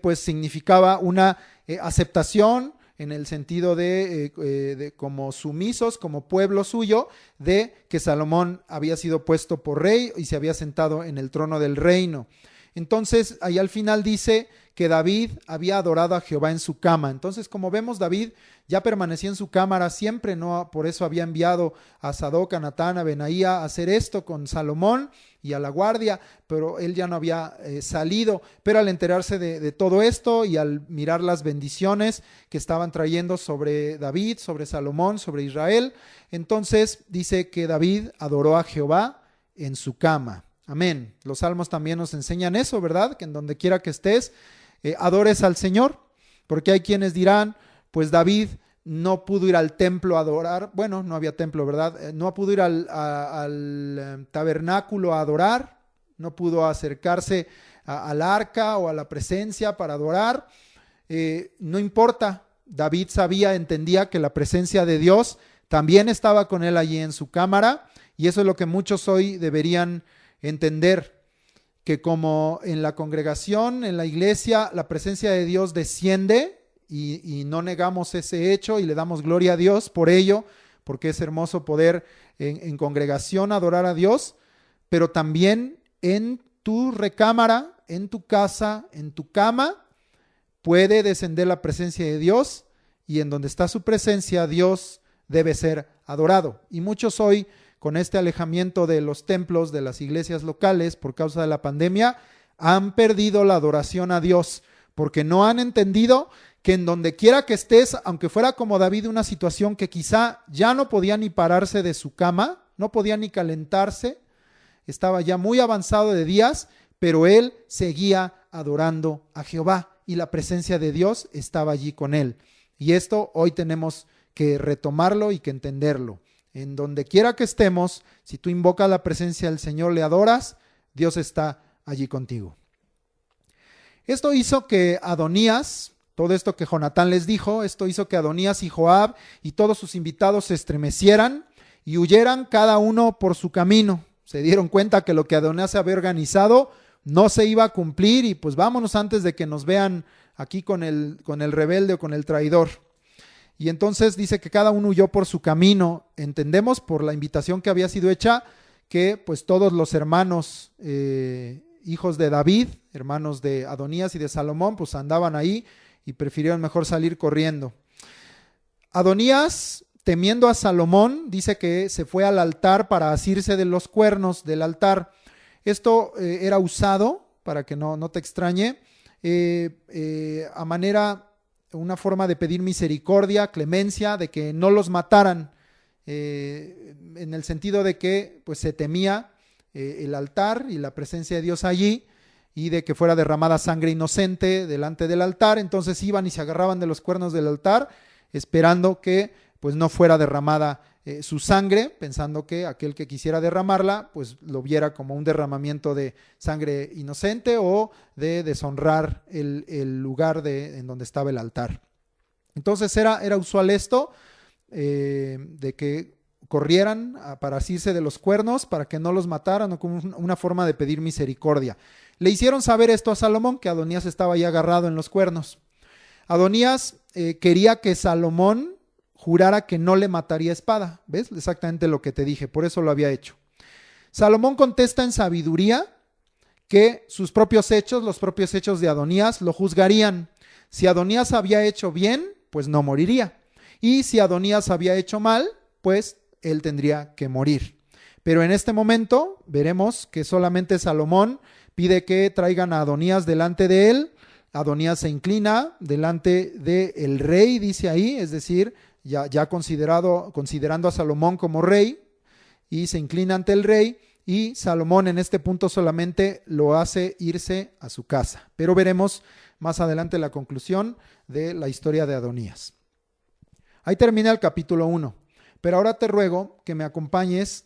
pues significaba una aceptación en el sentido de como sumisos, como pueblo suyo, de que Salomón había sido puesto por rey y se había sentado en el trono del reino. Entonces, ahí al final dice que David había adorado a Jehová en su cama. Entonces, como vemos, David ya permanecía en su cámara siempre, ¿no? Por eso había enviado a Sadoc, a Natán, a Benaía a hacer esto con Salomón y a la guardia, pero él ya no había salido. Pero al enterarse de todo esto y al mirar las bendiciones que estaban trayendo sobre David, sobre Salomón, sobre Israel, entonces dice que David adoró a Jehová en su cama. Amén. Los salmos también nos enseñan eso, ¿verdad? Que en donde quiera que estés, adores al Señor, porque hay quienes dirán, pues David no pudo ir al templo a adorar. Bueno, no había templo, ¿verdad? No pudo ir al tabernáculo a adorar, no pudo acercarse al arca o a la presencia para adorar. No importa, David sabía, entendía que la presencia de Dios también estaba con él allí en su cámara, y eso es lo que muchos hoy deberían entender, que como en la congregación, en la iglesia, la presencia de Dios desciende, y no negamos ese hecho y le damos gloria a Dios por ello, porque es hermoso poder en congregación adorar a Dios, pero también en tu recámara, en tu casa, en tu cama, puede descender la presencia de Dios, y en donde está su presencia, Dios debe ser adorado. Y muchos hoy, con este alejamiento de los templos, de las iglesias locales por causa de la pandemia, han perdido la adoración a Dios, porque no han entendido que en donde quiera que estés, aunque fuera como David, una situación que quizá ya no podía ni pararse de su cama, no podía ni calentarse, estaba ya muy avanzado de días, pero él seguía adorando a Jehová y la presencia de Dios estaba allí con él. Y esto hoy tenemos que retomarlo y que entenderlo. En donde quiera que estemos, si tú invocas la presencia del Señor, le adoras, Dios está allí contigo. Esto hizo que Adonías, todo esto que Jonatán les dijo, esto hizo que Adonías y Joab y todos sus invitados se estremecieran y huyeran cada uno por su camino. Se dieron cuenta que lo que Adonías había organizado no se iba a cumplir, y pues vámonos antes de que nos vean aquí con el rebelde o con el traidor. Y entonces dice que cada uno huyó por su camino. Entendemos por la invitación que había sido hecha que pues todos los hermanos hijos de David, hermanos de Adonías y de Salomón, pues andaban ahí y prefirieron mejor salir corriendo. Adonías, temiendo a Salomón, dice que se fue al altar para asirse de los cuernos del altar. Esto era usado, para que no te extrañe, a manera, una forma de pedir misericordia, clemencia, de que no los mataran, en el sentido de que pues se temía el altar y la presencia de Dios allí, y de que fuera derramada sangre inocente delante del altar. Entonces iban y se agarraban de los cuernos del altar, esperando que pues no fuera derramada su sangre, pensando que aquel que quisiera derramarla pues lo viera como un derramamiento de sangre inocente o de deshonrar el lugar en donde estaba el altar. Entonces era usual esto, de que corrieran para asirse de los cuernos, para que no los mataran, o como una forma de pedir misericordia. Le hicieron saber esto a Salomón, que Adonías estaba ya agarrado en los cuernos. Adonías quería que Salomón jurara que no le mataría a espada. ¿Ves? Exactamente lo que te dije, por eso lo había hecho. Salomón contesta en sabiduría que sus propios hechos, los propios hechos de Adonías, lo juzgarían. Si Adonías había hecho bien, pues no moriría. Y si Adonías había hecho mal, pues él tendría que morir. Pero en este momento veremos que solamente Salomón pide que traigan a Adonías delante de él. Adonías se inclina delante del rey, dice ahí, es decir, ya considerando a Salomón como rey, y se inclina ante el rey, y Salomón en este punto solamente lo hace irse a su casa. Pero veremos más adelante la conclusión de la historia de Adonías. Ahí termina el capítulo 1, pero ahora te ruego que me acompañes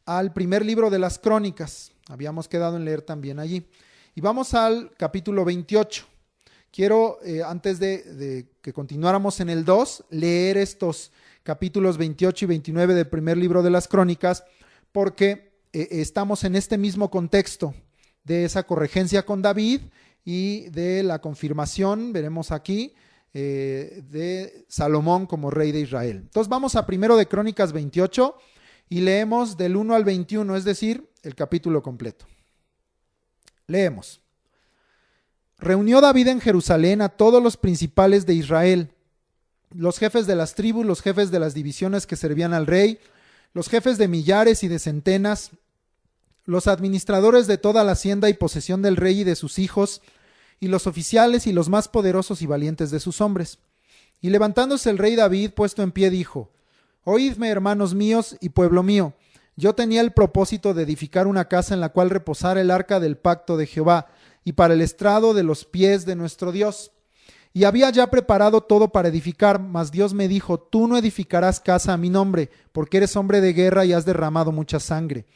al primer libro de las Crónicas. Habíamos quedado en leer también allí. Y vamos al capítulo 28. Quiero, antes de que continuáramos en el 2, leer estos capítulos 28 y 29 del primer libro de las Crónicas, porque estamos en este mismo contexto de esa corregencia con David y de la confirmación, veremos aquí, de Salomón como rey de Israel. Entonces vamos a primero de Crónicas 28 y leemos del 1 al 21, es decir, el capítulo completo. Leemos. Reunió David en Jerusalén a todos los principales de Israel, los jefes de las tribus, los jefes de las divisiones que servían al rey, los jefes de millares y de centenas, los administradores de toda la hacienda y posesión del rey y de sus hijos, y los oficiales y los más poderosos y valientes de sus hombres. Y levantándose el rey David, puesto en pie, dijo: Oídme, hermanos míos y pueblo mío, yo tenía el propósito de edificar una casa en la cual reposara el arca del pacto de Jehová, y para el estrado de los pies de nuestro Dios. Y había ya preparado todo para edificar, mas Dios me dijo: Tú no edificarás casa a mi nombre, porque eres hombre de guerra y has derramado mucha sangre.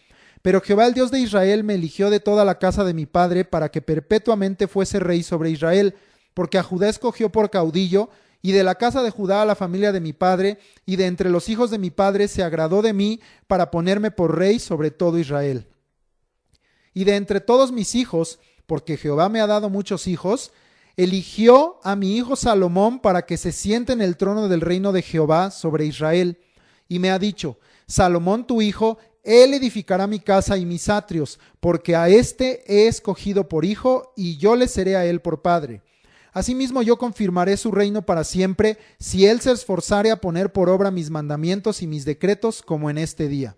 Pero Jehová, el Dios de Israel, me eligió de toda la casa de mi padre para que perpetuamente fuese rey sobre Israel, porque a Judá escogió por caudillo, y de la casa de Judá a la familia de mi padre, y de entre los hijos de mi padre se agradó de mí para ponerme por rey sobre todo Israel. Y de entre todos mis hijos, porque Jehová me ha dado muchos hijos, eligió a mi hijo Salomón para que se siente en el trono del reino de Jehová sobre Israel. Y me ha dicho: Salomón tu hijo, él edificará mi casa y mis atrios, porque a éste he escogido por hijo, y yo le seré a él por padre. Asimismo yo confirmaré su reino para siempre, si él se esforzare a poner por obra mis mandamientos y mis decretos, como en este día.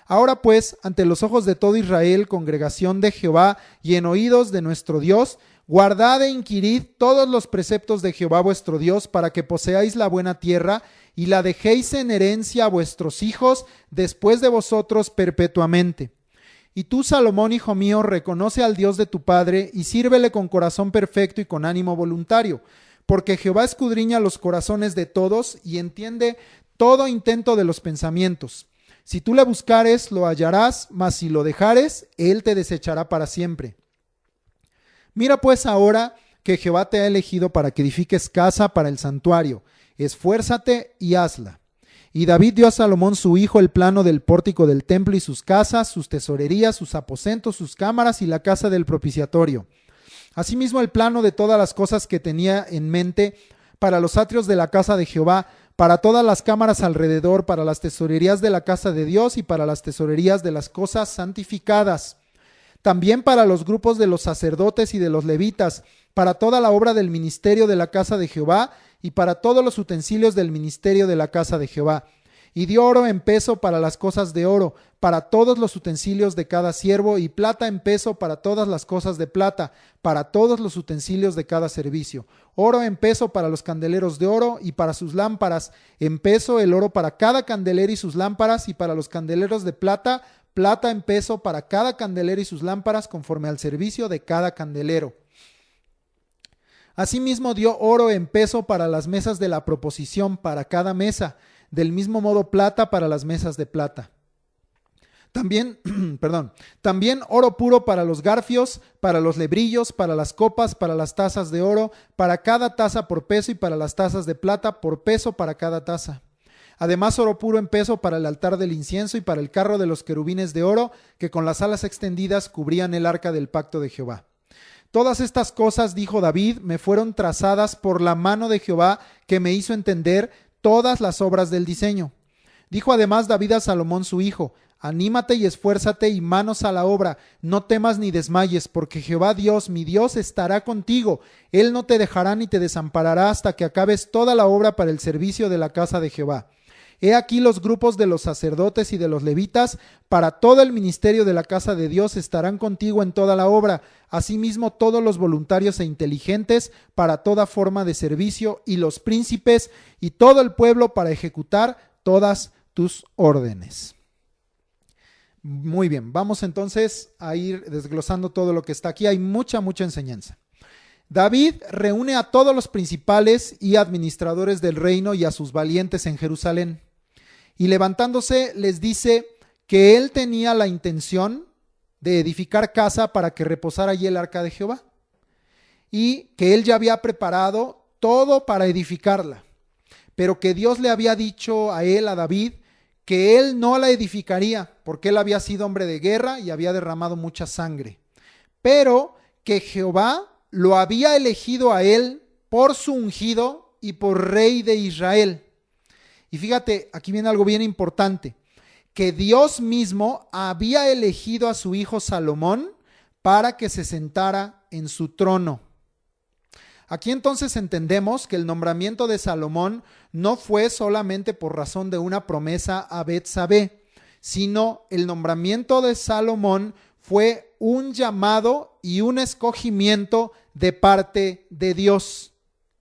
Ahora pues, ante los ojos de todo Israel, congregación de Jehová, y en oídos de nuestro Dios, guardad e inquirid todos los preceptos de Jehová vuestro Dios, para que poseáis la buena tierra, y la dejéis en herencia a vuestros hijos después de vosotros perpetuamente. Y tú, Salomón, hijo mío, reconoce al Dios de tu padre, y sírvele con corazón perfecto y con ánimo voluntario, porque Jehová escudriña los corazones de todos, y entiende todo intento de los pensamientos. Si tú le buscares, lo hallarás, mas si lo dejares, él te desechará para siempre. Mira pues ahora que Jehová te ha elegido para que edifiques casa para el santuario. Esfuérzate y hazla. Y David dio a Salomón su hijo el plano del pórtico del templo y sus casas, sus tesorerías, sus aposentos, sus cámaras y la casa del propiciatorio. Asimismo el plano de todas las cosas que tenía en mente para los atrios de la casa de Jehová, para todas las cámaras alrededor, para las tesorerías de la casa de Dios y para las tesorerías de las cosas santificadas. También para los grupos de los sacerdotes y de los levitas, para toda la obra del ministerio de la casa de Jehová y para todos los utensilios del ministerio de la casa de Jehová. Y dio oro en peso para las cosas de oro, para todos los utensilios de cada siervo, y plata en peso para todas las cosas de plata, para todos los utensilios de cada servicio. Oro en peso para los candeleros de oro y para sus lámparas, en peso el oro para cada candelero y sus lámparas, y para los candeleros de plata, plata en peso para cada candelero y sus lámparas, conforme al servicio de cada candelero. Asimismo dio oro en peso para las mesas de la proposición, para cada mesa, del mismo modo plata para las mesas de plata. También, también oro puro para los garfios, para los lebrillos, para las copas, para las tazas de oro, para cada taza por peso y para las tazas de plata por peso para cada taza. Además, oro puro en peso para el altar del incienso y para el carro de los querubines de oro que con las alas extendidas cubrían el arca del pacto de Jehová. Todas estas cosas, dijo David, me fueron trazadas por la mano de Jehová que me hizo entender todas las obras del diseño. Dijo además David a Salomón su hijo: anímate y esfuérzate y manos a la obra, no temas ni desmayes, porque Jehová Dios, mi Dios, estará contigo. Él no te dejará ni te desamparará hasta que acabes toda la obra para el servicio de la casa de Jehová. He aquí los grupos de los sacerdotes y de los levitas, para todo el ministerio de la casa de Dios estarán contigo en toda la obra, asimismo todos los voluntarios e inteligentes para toda forma de servicio, y los príncipes y todo el pueblo para ejecutar todas tus órdenes. Muy bien, vamos entonces a ir desglosando todo lo que está aquí. Hay mucha enseñanza. David reúne a todos los principales y administradores del reino y a sus valientes en Jerusalén. Y levantándose les dice que él tenía la intención de edificar casa para que reposara allí el arca de Jehová. Y que él ya había preparado todo para edificarla. Pero que Dios le había dicho a él, a David, que él no la edificaría, porque él había sido hombre de guerra y había derramado mucha sangre. Pero que Jehová lo había elegido a él por su ungido y por rey de Israel. Y fíjate, aquí viene algo bien importante, que Dios mismo había elegido a su hijo Salomón para que se sentara en su trono. Aquí entonces entendemos que el nombramiento de Salomón no fue solamente por razón de una promesa a Betsabé, sino el nombramiento de Salomón fue un llamado y un escogimiento de parte de Dios.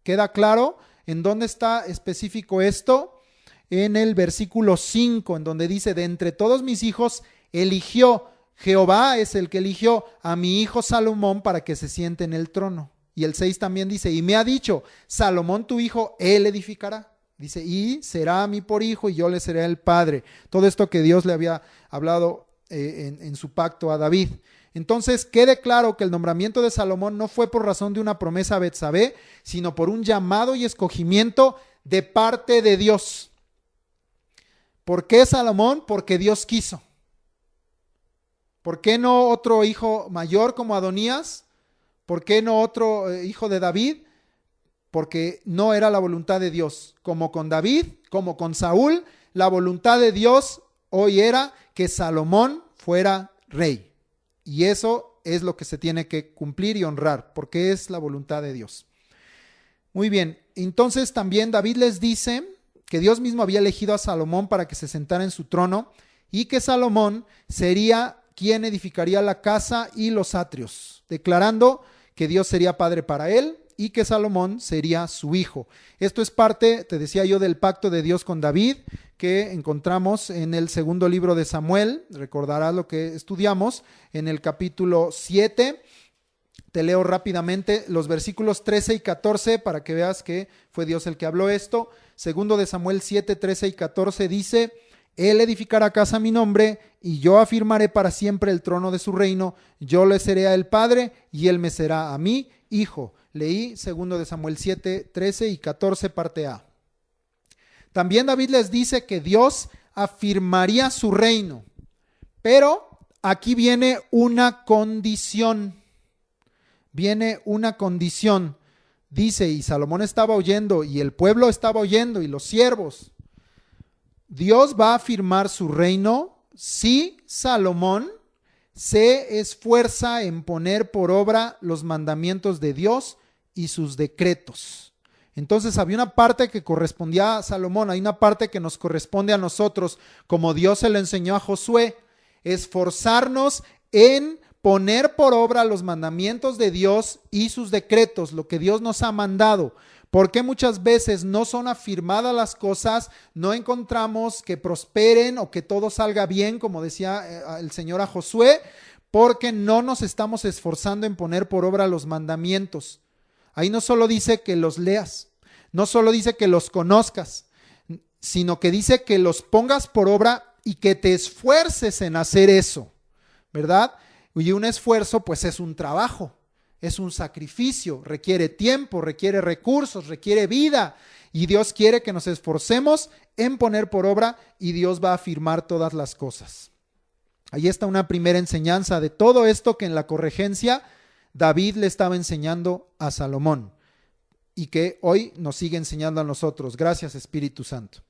¿Queda claro en dónde está específico esto? En el versículo 5, en donde dice: de entre todos mis hijos eligió, Jehová es el que eligió a mi hijo Salomón para que se siente en el trono. Y el 6 también dice: y me ha dicho, Salomón tu hijo, él edificará. Dice: y será a mí por hijo y yo le seré el padre. Todo esto que Dios le había hablado en su pacto a David. Entonces quede claro que el nombramiento de Salomón no fue por razón de una promesa a Betsabé, sino por un llamado y escogimiento de parte de Dios. ¿Por qué Salomón? Porque Dios quiso. ¿Por qué no otro hijo mayor como Adonías? ¿Por qué no otro hijo de David? Porque no era la voluntad de Dios. Como con David, como con Saúl, la voluntad de Dios hoy era que Salomón fuera rey. Y eso es lo que se tiene que cumplir y honrar, porque es la voluntad de Dios. Muy bien, entonces también David les dice que Dios mismo había elegido a Salomón para que se sentara en su trono y que Salomón sería quien edificaría la casa y los atrios, declarando que Dios sería padre para él y que Salomón sería su hijo. Esto es parte, te decía yo, del pacto de Dios con David que encontramos en el segundo libro de Samuel. Recordarás lo que estudiamos en el capítulo 7. Te leo rápidamente los versículos 13 y 14 para que veas que fue Dios el que habló esto. Segundo de Samuel 7, 13 y 14 dice: él edificará casa a mi nombre, y yo afirmaré para siempre el trono de su reino. Yo le seré a él padre, y él me será a mí hijo. Leí segundo de Samuel 7, 13 y 14, parte A. También David les dice que Dios afirmaría su reino. Pero aquí viene una condición. Viene una condición. Dice, y Salomón estaba oyendo, y el pueblo estaba oyendo, y los siervos. Dios va a afirmar su reino si Salomón se esfuerza en poner por obra los mandamientos de Dios y sus decretos. Entonces había una parte que correspondía a Salomón, hay una parte que nos corresponde a nosotros, como Dios se lo enseñó a Josué, esforzarnos en poner por obra los mandamientos de Dios y sus decretos, lo que Dios nos ha mandado. Porque muchas veces no son afirmadas las cosas, no encontramos que prosperen o que todo salga bien, como decía el Señor a Josué, porque no nos estamos esforzando en poner por obra los mandamientos. Ahí no solo dice que los leas, no solo dice que los conozcas, sino que dice que los pongas por obra y que te esfuerces en hacer eso, ¿verdad? Y un esfuerzo pues es un trabajo, es un sacrificio, requiere tiempo, requiere recursos, requiere vida. Y Dios quiere que nos esforcemos en poner por obra y Dios va a afirmar todas las cosas. Ahí está una primera enseñanza de todo esto que en la corregencia David le estaba enseñando a Salomón y que hoy nos sigue enseñando a nosotros. Gracias, Espíritu Santo.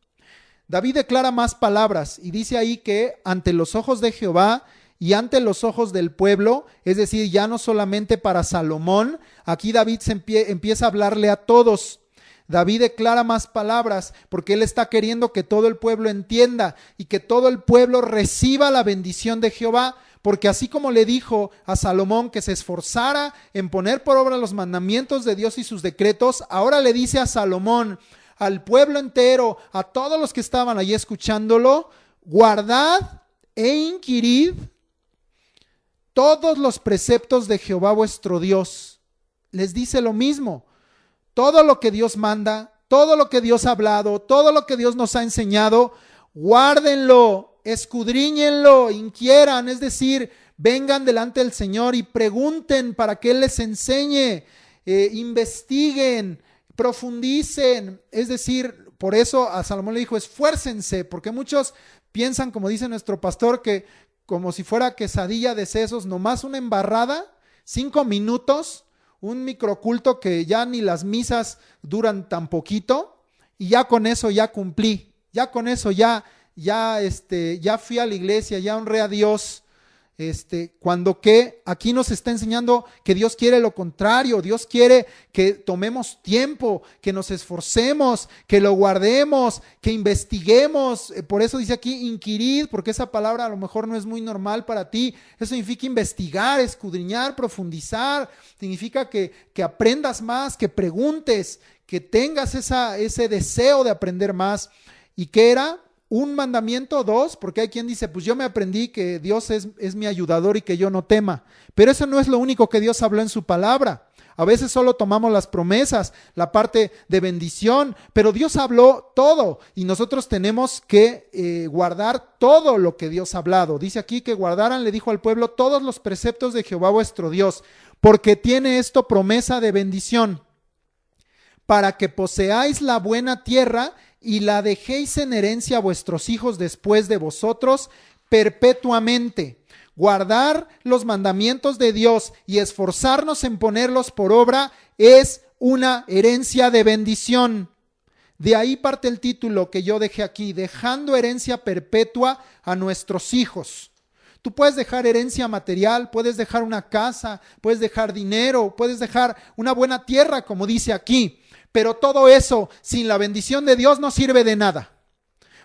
David declara más palabras y dice ahí que ante los ojos de Jehová y ante los ojos del pueblo, es decir, ya no solamente para Salomón, aquí David empieza a hablarle a todos. David declara más palabras porque él está queriendo que todo el pueblo entienda y que todo el pueblo reciba la bendición de Jehová, porque así como le dijo a Salomón que se esforzara en poner por obra los mandamientos de Dios y sus decretos, ahora le dice a Salomón, al pueblo entero, a todos los que estaban allí escuchándolo, guardad e inquirid todos los preceptos de Jehová vuestro Dios. Les dice lo mismo. Todo lo que Dios manda, todo lo que Dios ha hablado, todo lo que Dios nos ha enseñado, guárdenlo, escudriñenlo, inquieran, es decir, vengan delante del Señor y pregunten para que Él les enseñe, investiguen, profundicen. Es decir, por eso a Salomón le dijo, esfuércense, porque muchos piensan, como dice nuestro pastor, que como si fuera quesadilla de sesos, nomás una embarrada, 5 minutos, un microculto que ya ni las misas duran tan poquito y ya con eso ya cumplí, ya con eso ya fui a la iglesia, ya honré a Dios, cuando que aquí nos está enseñando que Dios quiere lo contrario. Dios quiere que tomemos tiempo, que nos esforcemos, que lo guardemos, que investiguemos. Por eso dice aquí inquirid, porque esa palabra a lo mejor no es muy normal para ti. Eso significa investigar, escudriñar, profundizar. Significa que aprendas más, que preguntes, que tengas ese deseo de aprender más. ¿Y qué era? Un mandamiento, 2, porque hay quien dice, pues yo me aprendí que Dios es mi ayudador y que yo no tema. Pero eso no es lo único que Dios habló en su palabra. A veces solo tomamos las promesas, la parte de bendición, pero Dios habló todo y nosotros tenemos que guardar todo lo que Dios ha hablado. Dice aquí que guardaran, le dijo al pueblo, todos los preceptos de Jehová vuestro Dios, porque tiene esto promesa de bendición, para que poseáis la buena tierra y la dejéis en herencia a vuestros hijos después de vosotros perpetuamente. Guardar los mandamientos de Dios y esforzarnos en ponerlos por obra es una herencia de bendición. De ahí parte el título que yo dejé aquí, dejando herencia perpetua a nuestros hijos. Tú puedes dejar herencia material, puedes dejar una casa, puedes dejar dinero, puedes dejar una buena tierra, como dice aquí. Pero todo eso, sin la bendición de Dios, no sirve de nada.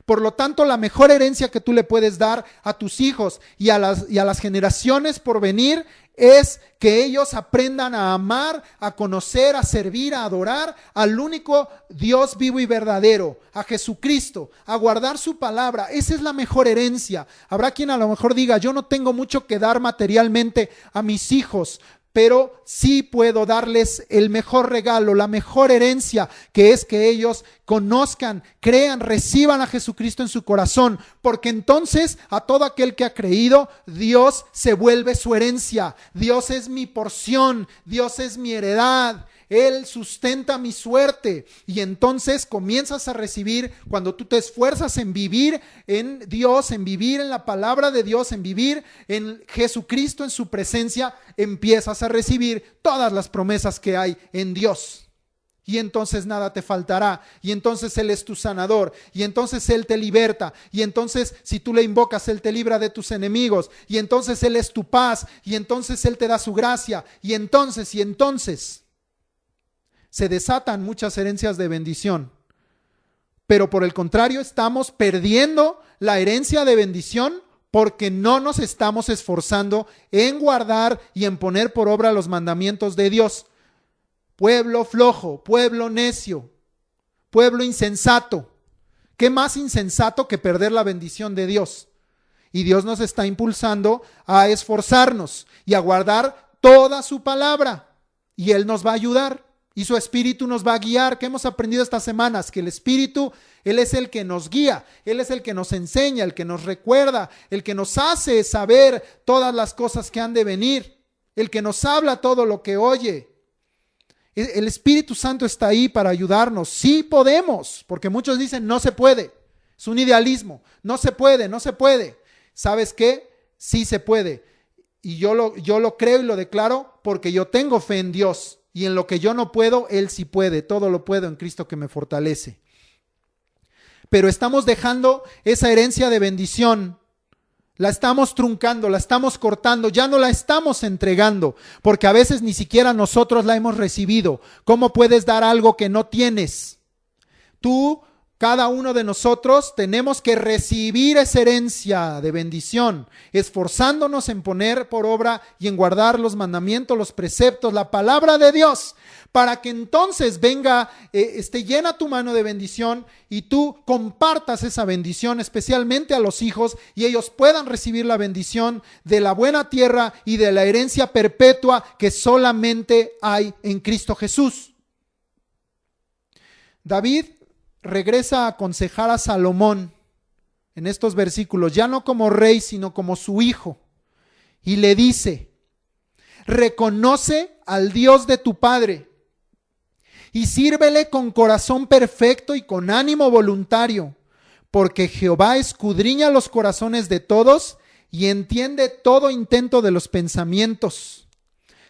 Por lo tanto, la mejor herencia que tú le puedes dar a tus hijos y a las generaciones por venir es que ellos aprendan a amar, a conocer, a servir, a adorar al único Dios vivo y verdadero, a Jesucristo, a guardar su palabra. Esa es la mejor herencia. Habrá quien a lo mejor diga, yo no tengo mucho que dar materialmente a mis hijos, pero sí puedo darles el mejor regalo, la mejor herencia, que es que ellos conozcan, crean, reciban a Jesucristo en su corazón, porque entonces a todo aquel que ha creído, Dios se vuelve su herencia. Dios es mi porción, Dios es mi heredad. Él sustenta mi suerte y entonces comienzas a recibir, cuando tú te esfuerzas en vivir en Dios, en vivir en la palabra de Dios, en vivir en Jesucristo, en su presencia, empiezas a recibir todas las promesas que hay en Dios. Y entonces nada te faltará, y entonces Él es tu sanador, y entonces Él te liberta, y entonces si tú le invocas, Él te libra de tus enemigos, y entonces Él es tu paz, y entonces Él te da su gracia, y entonces se desatan muchas herencias de bendición. Pero por el contrario, estamos perdiendo la herencia de bendición porque no nos estamos esforzando en guardar y en poner por obra los mandamientos de Dios. Pueblo flojo, pueblo necio, pueblo insensato. ¿Qué más insensato que perder la bendición de Dios? Y Dios nos está impulsando a esforzarnos y a guardar toda su palabra. Y Él nos va a ayudar. Y su Espíritu nos va a guiar. ¿Qué hemos aprendido estas semanas? Que el Espíritu, Él es el que nos guía, Él es el que nos enseña, el que nos recuerda, el que nos hace saber todas las cosas que han de venir, el que nos habla todo lo que oye. El Espíritu Santo está ahí para ayudarnos. Sí podemos, porque muchos dicen no se puede. Es un idealismo. No se puede, no se puede. ¿Sabes qué? Sí se puede. Y yo lo creo y lo declaro porque yo tengo fe en Dios. Y en lo que yo no puedo, Él sí puede. Todo lo puedo en Cristo que me fortalece. Pero estamos dejando esa herencia de bendición. La estamos truncando, la estamos cortando, ya no la estamos entregando, porque a veces ni siquiera nosotros la hemos recibido. ¿Cómo puedes dar algo que no tienes? Tú, cada uno de nosotros, tenemos que recibir esa herencia de bendición, esforzándonos en poner por obra y en guardar los mandamientos, los preceptos, la palabra de Dios, para que entonces venga, esté llena tu mano de bendición y tú compartas esa bendición, especialmente a los hijos, y ellos puedan recibir la bendición de la buena tierra y de la herencia perpetua que solamente hay en Cristo Jesús. David regresa a aconsejar a Salomón en estos versículos, ya no como rey, sino como su hijo, y le dice: reconoce al Dios de tu padre y sírvele con corazón perfecto y con ánimo voluntario, porque Jehová escudriña los corazones de todos y entiende todo intento de los pensamientos.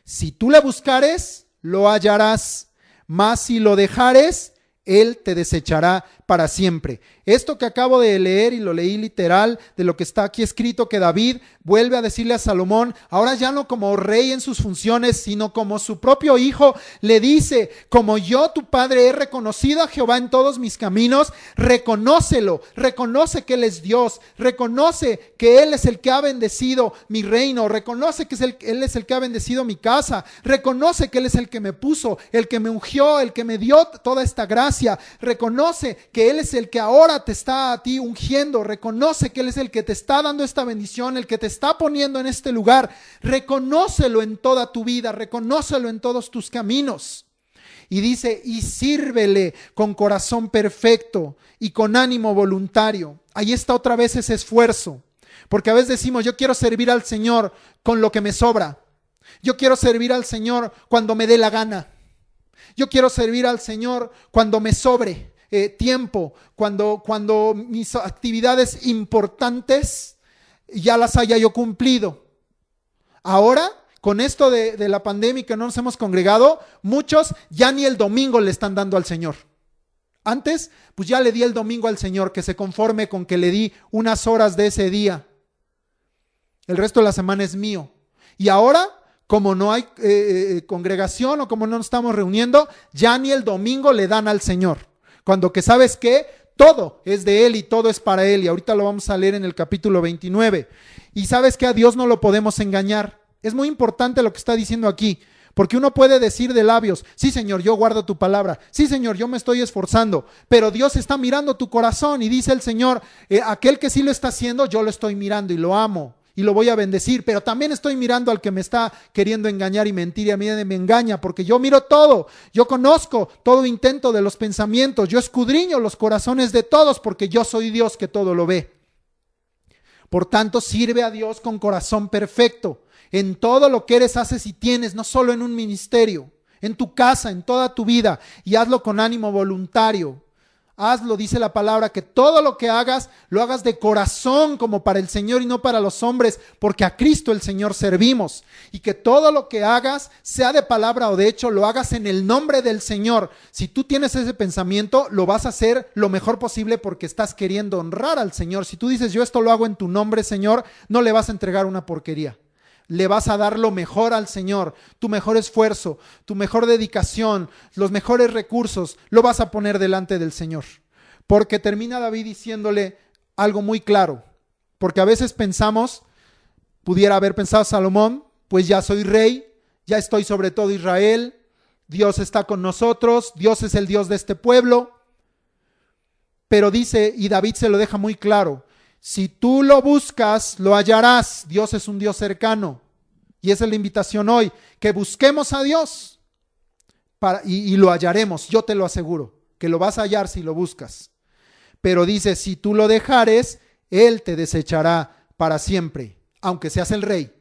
Si tú le buscares, lo hallarás, mas si lo dejares, Él te desechará para siempre. Esto que acabo de leer, y lo leí literal de lo que está aquí escrito, que David vuelve a decirle a Salomón, ahora ya no como rey en sus funciones, sino como su propio hijo, le dice: como yo, tu padre, he reconocido a Jehová en todos mis caminos, reconócelo, reconoce que Él es Dios, reconoce que Él es el que ha bendecido mi reino, reconoce que Él es el que ha bendecido mi casa, reconoce que Él es el que me puso, el que me ungió, el que me dio toda esta gracia, reconoce que Él es el que ahora te está a ti ungiendo, reconoce que Él es el que te está dando esta bendición, el que te está poniendo en este lugar, reconócelo en toda tu vida, reconócelo en todos tus caminos. Y dice: y sírvele con corazón perfecto y con ánimo voluntario. Ahí está otra vez ese esfuerzo, porque a veces decimos: yo quiero servir al Señor con lo que me sobra, yo quiero servir al Señor cuando me dé la gana, yo quiero servir al Señor cuando me sobre tiempo, cuando mis actividades importantes ya las haya yo cumplido. Ahora, con esto de la pandemia que no nos hemos congregado, muchos ya ni el domingo le están dando al Señor. Antes, pues ya le di el domingo al Señor, que se conforme con que le di unas horas de ese día. El resto de la semana es mío. Y ahora, como no hay congregación o como no nos estamos reuniendo, ya ni el domingo le dan al Señor. Cuando que sabes que todo es de Él y todo es para Él. Y ahorita lo vamos a leer en el capítulo 29. Y sabes que a Dios no lo podemos engañar. Es muy importante lo que está diciendo aquí. Porque uno puede decir de labios: sí, Señor, yo guardo tu palabra. Sí, Señor, yo me estoy esforzando. Pero Dios está mirando tu corazón y dice el Señor: aquel que sí lo está haciendo, yo lo estoy mirando y lo amo. Y lo voy a bendecir, pero también estoy mirando al que me está queriendo engañar y mentir, y a mí me engaña, porque yo miro todo, yo conozco todo intento de los pensamientos, yo escudriño los corazones de todos, porque yo soy Dios que todo lo ve. Por tanto, sirve a Dios con corazón perfecto, en todo lo que eres, haces y tienes, no solo en un ministerio, en tu casa, en toda tu vida, y hazlo con ánimo voluntario. Hazlo, dice la palabra, que todo lo que hagas, lo hagas de corazón como para el Señor y no para los hombres, porque a Cristo el Señor servimos. Y que todo lo que hagas, sea de palabra o de hecho, lo hagas en el nombre del Señor. Si tú tienes ese pensamiento, lo vas a hacer lo mejor posible porque estás queriendo honrar al Señor. Si tú dices: yo esto lo hago en tu nombre, Señor, no le vas a entregar una porquería. Le vas a dar lo mejor al Señor, tu mejor esfuerzo, tu mejor dedicación, los mejores recursos, lo vas a poner delante del Señor. Porque termina David diciéndole algo muy claro, porque a veces pensamos, pudiera haber pensado Salomón: pues ya soy rey, ya estoy sobre todo Israel, Dios está con nosotros, Dios es el Dios de este pueblo. Pero dice, y David se lo deja muy claro: si tú lo buscas, lo hallarás. Dios es un Dios cercano. Y esa es la invitación hoy, que busquemos a Dios. y lo hallaremos, yo te lo aseguro, que lo vas a hallar si lo buscas. Pero dice, si tú lo dejares, Él te desechará para siempre, aunque seas el rey,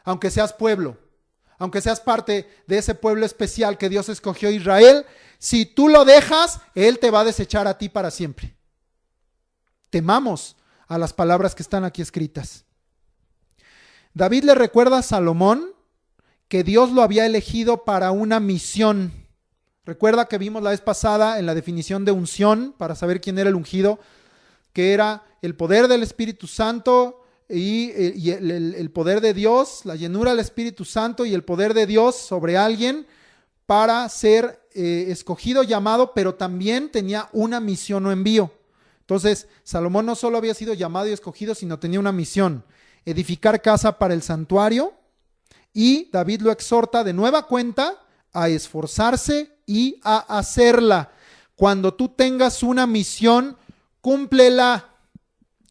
aunque seas pueblo, aunque seas parte de ese pueblo especial que Dios escogió, Israel. Si tú lo dejas, Él te va a desechar a ti para siempre. Temamos a las palabras que están aquí escritas. David le recuerda a Salomón que Dios lo había elegido para una misión. Recuerda que vimos la vez pasada en la definición de unción, para saber quién era el ungido, que era el poder del Espíritu Santo y el poder de Dios, la llenura del Espíritu Santo y el poder de Dios sobre alguien para ser escogido, llamado, pero también tenía una misión o envío. Entonces, Salomón no solo había sido llamado y escogido, sino tenía una misión: edificar casa para el santuario. Y David lo exhorta de nueva cuenta a esforzarse y a hacerla. Cuando tú tengas una misión, cúmplela.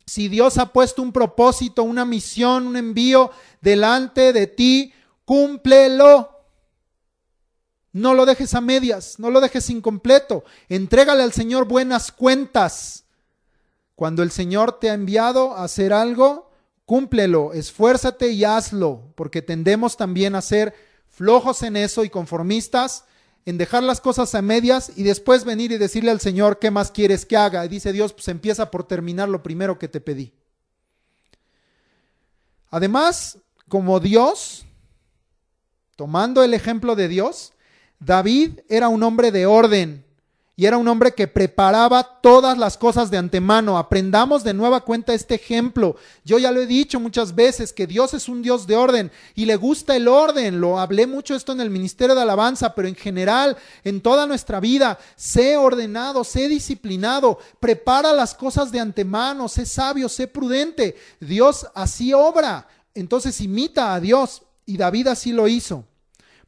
Si Dios ha puesto un propósito, una misión, un envío delante de ti, cúmplelo. No lo dejes a medias, no lo dejes incompleto. Entrégale al Señor buenas cuentas. Cuando el Señor te ha enviado a hacer algo, cúmplelo, esfuérzate y hazlo, porque tendemos también a ser flojos en eso y conformistas, en dejar las cosas a medias y después venir y decirle al Señor, ¿qué más quieres que haga? Y dice Dios, pues empieza por terminar lo primero que te pedí. Además, como Dios, tomando el ejemplo de Dios, David era un hombre de orden y era un hombre que preparaba todas las cosas de antemano. Aprendamos de nueva cuenta este ejemplo. Yo ya lo he dicho muchas veces, que Dios es un Dios de orden y le gusta el orden. Lo hablé mucho esto en el Ministerio de Alabanza, pero en general, en toda nuestra vida, sé ordenado, sé disciplinado, prepara las cosas de antemano, sé sabio, sé prudente. Dios así obra. Entonces imita a Dios, y David así lo hizo,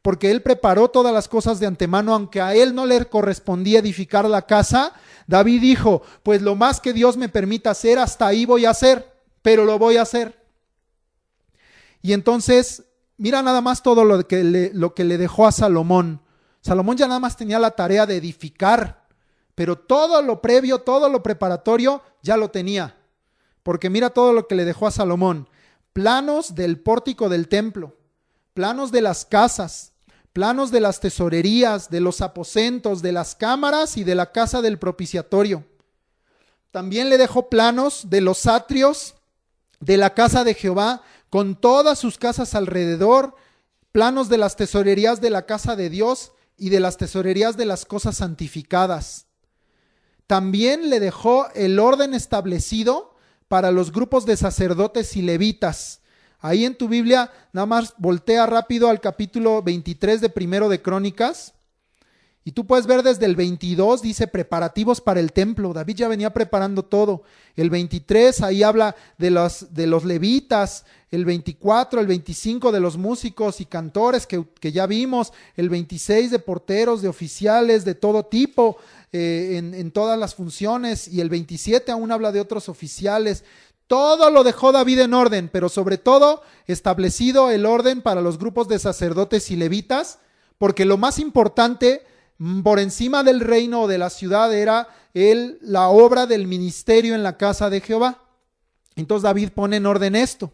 porque él preparó todas las cosas de antemano. Aunque a él no le correspondía edificar la casa, David dijo, pues lo más que Dios me permita hacer, hasta ahí voy a hacer, pero lo voy a hacer. Y entonces, mira nada más todo lo que le dejó a Salomón. Salomón ya nada más tenía la tarea de edificar, pero todo lo previo, todo lo preparatorio, ya lo tenía. Porque mira todo lo que le dejó a Salomón: planos del pórtico del templo, planos de las casas, planos de las tesorerías, de los aposentos, de las cámaras y de la casa del propiciatorio. También le dejó planos de los atrios de la casa de Jehová, con todas sus casas alrededor, planos de las tesorerías de la casa de Dios y de las tesorerías de las cosas santificadas. También le dejó el orden establecido para los grupos de sacerdotes y levitas. Ahí en tu Biblia, nada más voltea rápido al capítulo 23 de Primero de Crónicas, y tú puedes ver desde el 22, dice preparativos para el templo. David ya venía preparando todo. El 23, ahí habla de los levitas. El 24, el 25 de los músicos y cantores que ya vimos. El 26 de porteros, de oficiales, de todo tipo, en todas las funciones. Y el 27 aún habla de otros oficiales. Todo lo dejó David en orden, pero sobre todo establecido el orden para los grupos de sacerdotes y levitas, porque lo más importante por encima del reino o de la ciudad era la obra del ministerio en la casa de Jehová. Entonces David pone en orden esto.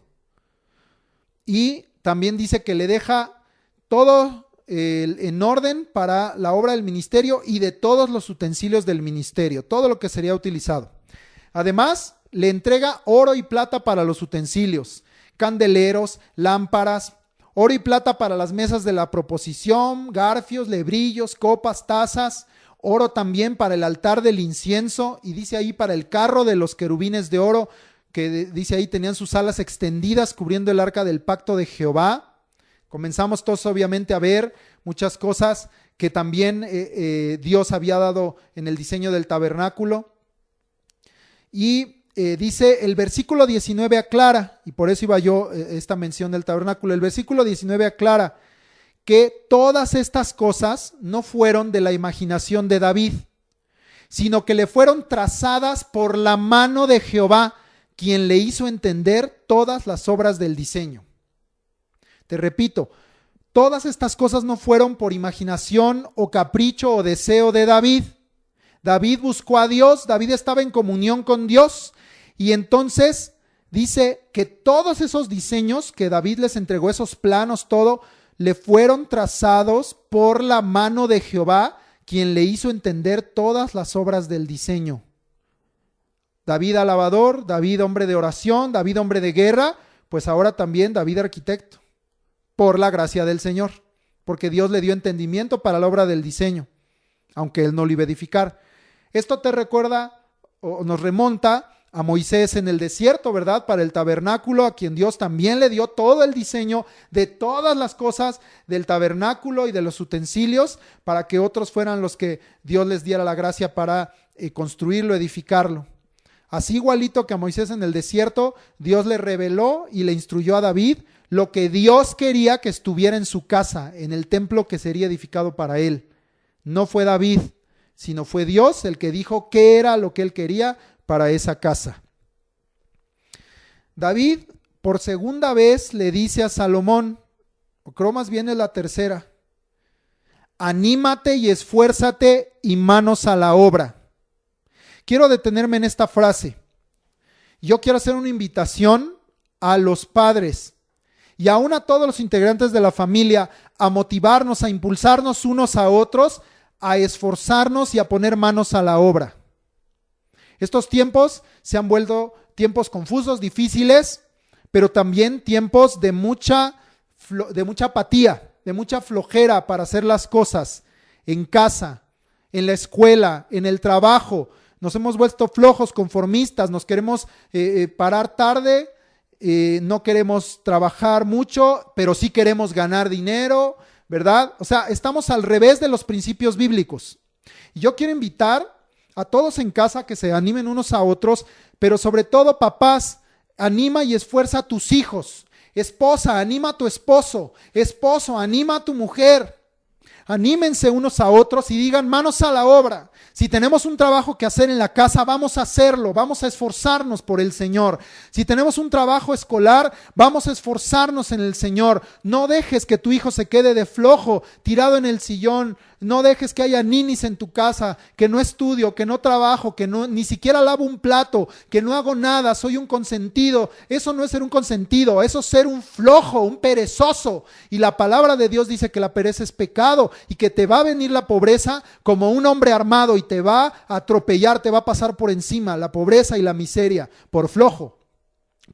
Y también dice que le deja todo en orden para la obra del ministerio y de todos los utensilios del ministerio, todo lo que sería utilizado. Además, le entrega oro y plata para los utensilios, candeleros, lámparas, oro y plata para las mesas de la proposición, garfios, lebrillos, copas, tazas, oro también para el altar del incienso, y dice ahí para el carro de los querubines de oro, que dice ahí tenían sus alas extendidas cubriendo el arca del pacto de Jehová. Comenzamos todos obviamente a ver muchas cosas que también Dios había dado en el diseño del tabernáculo. Y dice el versículo 19 aclara, y por eso iba yo esta mención del tabernáculo, el versículo 19 aclara que todas estas cosas no fueron de la imaginación de David, sino que le fueron trazadas por la mano de Jehová, quien le hizo entender todas las obras del diseño. Te repito, Todas estas cosas no fueron por imaginación o capricho o deseo de David. David buscó a Dios, David estaba en comunión con Dios, y entonces dice que todos esos diseños que David les entregó, esos planos, todo, le fueron trazados por la mano de Jehová, quien le hizo entender todas las obras del diseño. David alabador, David hombre de oración, David hombre de guerra, pues ahora también David arquitecto, por la gracia del Señor, porque Dios le dio entendimiento para la obra del diseño, aunque él no lo iba a edificar. Esto te recuerda o nos remonta a Moisés en el desierto, ¿verdad? Para el tabernáculo, a quien Dios también le dio todo el diseño de todas las cosas del tabernáculo y de los utensilios, para que otros fueran los que Dios les diera la gracia para construirlo, edificarlo. Así igualito que a Moisés en el desierto, Dios le reveló y le instruyó a David lo que Dios quería que estuviera en su casa, en el templo que sería edificado para él. No fue David, sino fue Dios el que dijo qué era lo que él quería para esa casa. David por segunda vez le dice a Salomón, o creo más bien es la tercera: anímate y esfuérzate y manos a la obra. Quiero detenerme en esta frase. Yo quiero hacer una invitación a los padres y aún a todos los integrantes de la familia a motivarnos, a impulsarnos unos a otros, a esforzarnos y a poner manos a la obra. Estos tiempos se han vuelto tiempos confusos, difíciles, pero también tiempos de mucha apatía, de mucha flojera para hacer las cosas en casa, en la escuela, en el trabajo. Nos hemos vuelto flojos, conformistas, nos queremos parar tarde, no queremos trabajar mucho, pero sí queremos ganar dinero, ¿verdad? O sea, estamos al revés de los principios bíblicos. Y yo quiero invitar a todos en casa que se animen unos a otros, pero sobre todo, papás, anima y esfuerza a tus hijos. Esposa, anima a tu esposo. Esposo, anima a tu mujer. Anímense unos a otros y digan manos a la obra. Si tenemos un trabajo que hacer en la casa, vamos a hacerlo, vamos a esforzarnos por el Señor. Si tenemos un trabajo escolar, vamos a esforzarnos en el Señor. No dejes que tu hijo se quede de flojo, tirado en el sillón. No dejes que haya ninis en tu casa, que no estudio, que no trabajo, que no, ni siquiera lavo un plato, que no hago nada, soy un consentido. Eso no es ser un consentido, eso es ser un flojo, un perezoso. Y la palabra de Dios dice que la pereza es pecado y que te va a venir la pobreza como un hombre armado y te va a atropellar, te va a pasar por encima la pobreza y la miseria por flojo.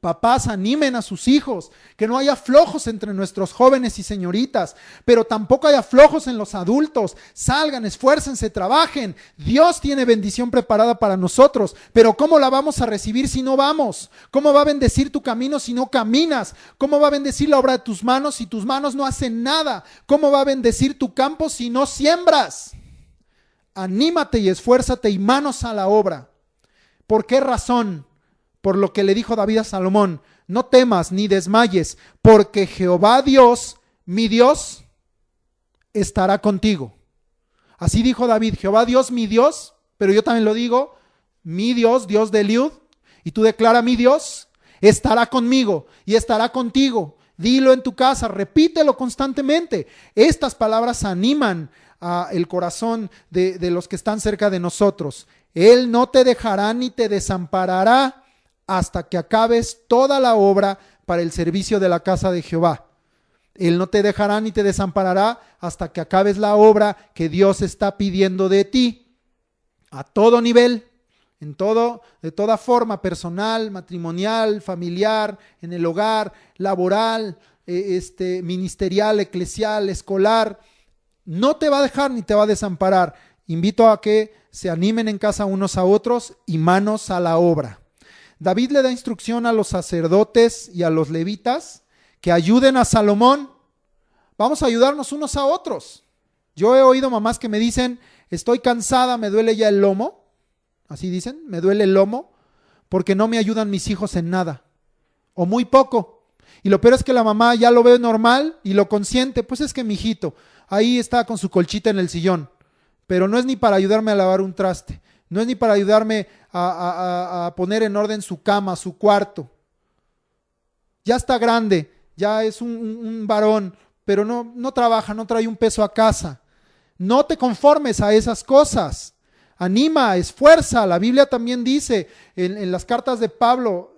Papás, animen a sus hijos, que no haya flojos entre nuestros jóvenes y señoritas, pero tampoco haya flojos en los adultos. Salgan, esfuércense, trabajen. Dios tiene bendición preparada para nosotros, pero ¿cómo la vamos a recibir si no vamos? ¿Cómo va a bendecir tu camino si no caminas? ¿Cómo va a bendecir la obra de tus manos si tus manos no hacen nada? ¿Cómo va a bendecir tu campo si no siembras? Anímate y esfuérzate y manos a la obra. ¿Por qué razón? Por lo que le dijo David a Salomón: no temas ni desmayes, porque Jehová Dios, mi Dios, estará contigo. Así dijo David: Jehová Dios, mi Dios, pero yo también lo digo, mi Dios, Dios de Eliud, y tú declara: mi Dios estará conmigo y estará contigo. Dilo en tu casa, repítelo constantemente. Estas palabras animan el corazón de los que están cerca de nosotros. Él no te dejará ni te desamparará hasta que acabes toda la obra para el servicio de la casa de Jehová. Él no te dejará ni te desamparará hasta que acabes la obra que Dios está pidiendo de ti, a todo nivel, de toda forma, personal, matrimonial, familiar, en el hogar, laboral, ministerial, eclesial, escolar. No te va a dejar ni te va a desamparar. Invito a que se animen en casa unos a otros y manos a la obra. David le da instrucción a los sacerdotes y a los levitas que ayuden a Salomón. Vamos a ayudarnos unos a otros. Yo he oído mamás que me dicen: estoy cansada, me duele ya el lomo. Así dicen, me duele el lomo porque no me ayudan mis hijos en nada o muy poco. Y lo peor es que la mamá ya lo ve normal y lo consiente. Pues es que mi hijito ahí está con su colchita en el sillón, pero no es ni para ayudarme a lavar un traste. No es ni para ayudarme a poner en orden su cama, su cuarto. Ya está grande, ya es un varón. pero no trabaja, no trae un peso a casa. No te conformes a esas cosas. Anima, esfuerza. La Biblia también dice en las cartas de Pablo,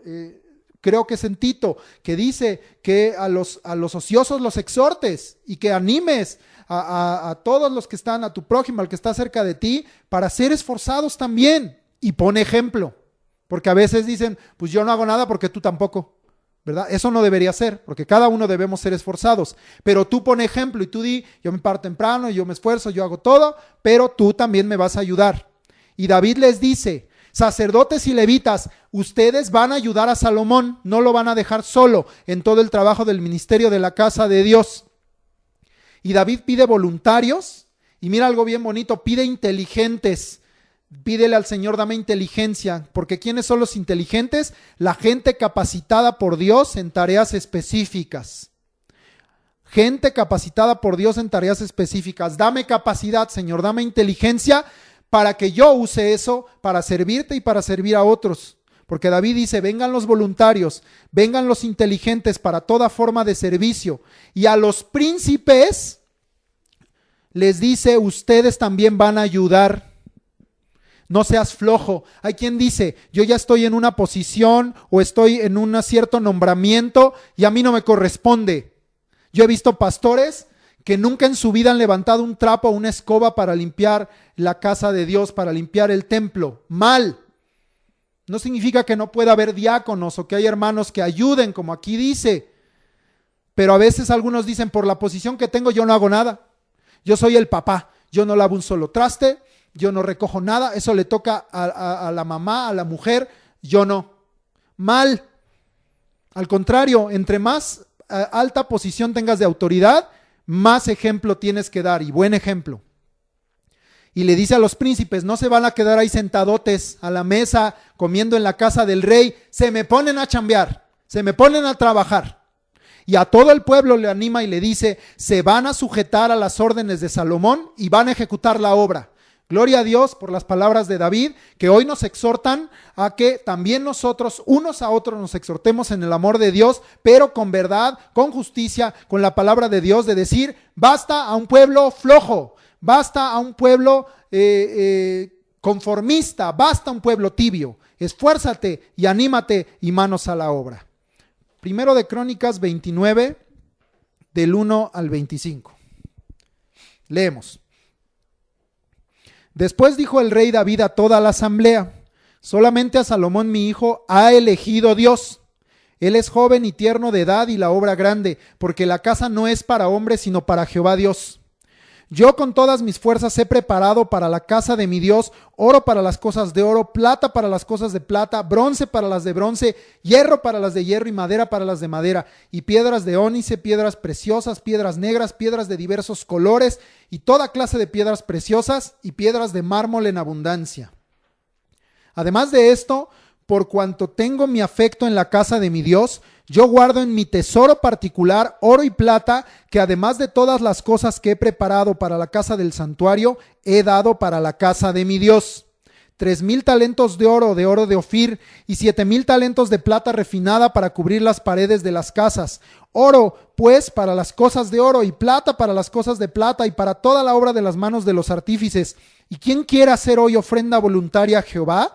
creo que es en Tito, que dice que a los ociosos los exhortes y que animes a todos los que están, a tu prójimo, al que está cerca de ti, para ser esforzados también. Y pone ejemplo, porque a veces dicen, pues yo no hago nada porque tú tampoco, ¿verdad? Eso no debería ser, porque cada uno debemos ser esforzados, pero tú pone ejemplo y tú di, yo me paro temprano, yo me esfuerzo, yo hago todo, pero tú también me vas a ayudar. Y David les dice, sacerdotes y levitas, ustedes van a ayudar a Salomón, no lo van a dejar solo en todo el trabajo del ministerio de la casa de Dios. Y David pide voluntarios, y mira algo bien bonito, pide inteligentes. Pídele al Señor, dame inteligencia, porque ¿quiénes son los inteligentes? La gente capacitada por Dios en tareas específicas. Gente capacitada por Dios en tareas específicas. Dame capacidad, Señor, dame inteligencia para que yo use eso para servirte y para servir a otros. Porque David dice, vengan los voluntarios, vengan los inteligentes para toda forma de servicio. Y a los príncipes les dice, ustedes también van a ayudar. No seas flojo. Hay quien dice, yo ya estoy en una posición o estoy en un cierto nombramiento y a mí no me corresponde. Yo he visto pastores que nunca en su vida han levantado un trapo o una escoba para limpiar la casa de Dios, para limpiar el templo. Mal. No significa que no pueda haber diáconos o que hay hermanos que ayuden, como aquí dice. Pero a veces algunos dicen, por la posición que tengo yo no hago nada. Yo soy el papá, yo no lavo un solo traste, yo no recojo nada, eso le toca a la mamá, a la mujer, yo no. Mal. Al contrario, entre más alta posición tengas de autoridad, más ejemplo tienes que dar, y buen ejemplo. Y le dice a los príncipes, no se van a quedar ahí sentadotes a la mesa, comiendo en la casa del rey, se me ponen a chambear, se me ponen a trabajar. Y a todo el pueblo le anima y le dice, se van a sujetar a las órdenes de Salomón y van a ejecutar la obra. Gloria a Dios por las palabras de David, que hoy nos exhortan a que también nosotros, unos a otros, nos exhortemos en el amor de Dios, pero con verdad, con justicia, con la palabra de Dios, de decir, basta a un pueblo flojo, basta a un pueblo conformista, basta a un pueblo tibio. Esfuérzate y anímate y manos a la obra. Primero de Crónicas 29, del 1 al 25. Leemos. Después dijo el rey David a toda la asamblea, solamente a Salomón mi hijo ha elegido Dios. Él es joven y tierno de edad y la obra grande, porque la casa no es para hombres sino para Jehová Dios. Yo con todas mis fuerzas he preparado para la casa de mi Dios oro para las cosas de oro, plata para las cosas de plata, bronce para las de bronce, hierro para las de hierro y madera para las de madera, y piedras de ónice, piedras preciosas, piedras negras, piedras de diversos colores y toda clase de piedras preciosas y piedras de mármol en abundancia. Además de esto, por cuanto tengo mi afecto en la casa de mi Dios, yo guardo en mi tesoro particular oro y plata, que además de todas las cosas que he preparado para la casa del santuario, he dado para la casa de mi Dios. 3,000 talentos de oro de Ofir, y 7,000 talentos de plata refinada para cubrir las paredes de las casas. Oro, pues, para las cosas de oro, y plata para las cosas de plata, y para toda la obra de las manos de los artífices. ¿Y quién quiere hacer hoy ofrenda voluntaria a Jehová?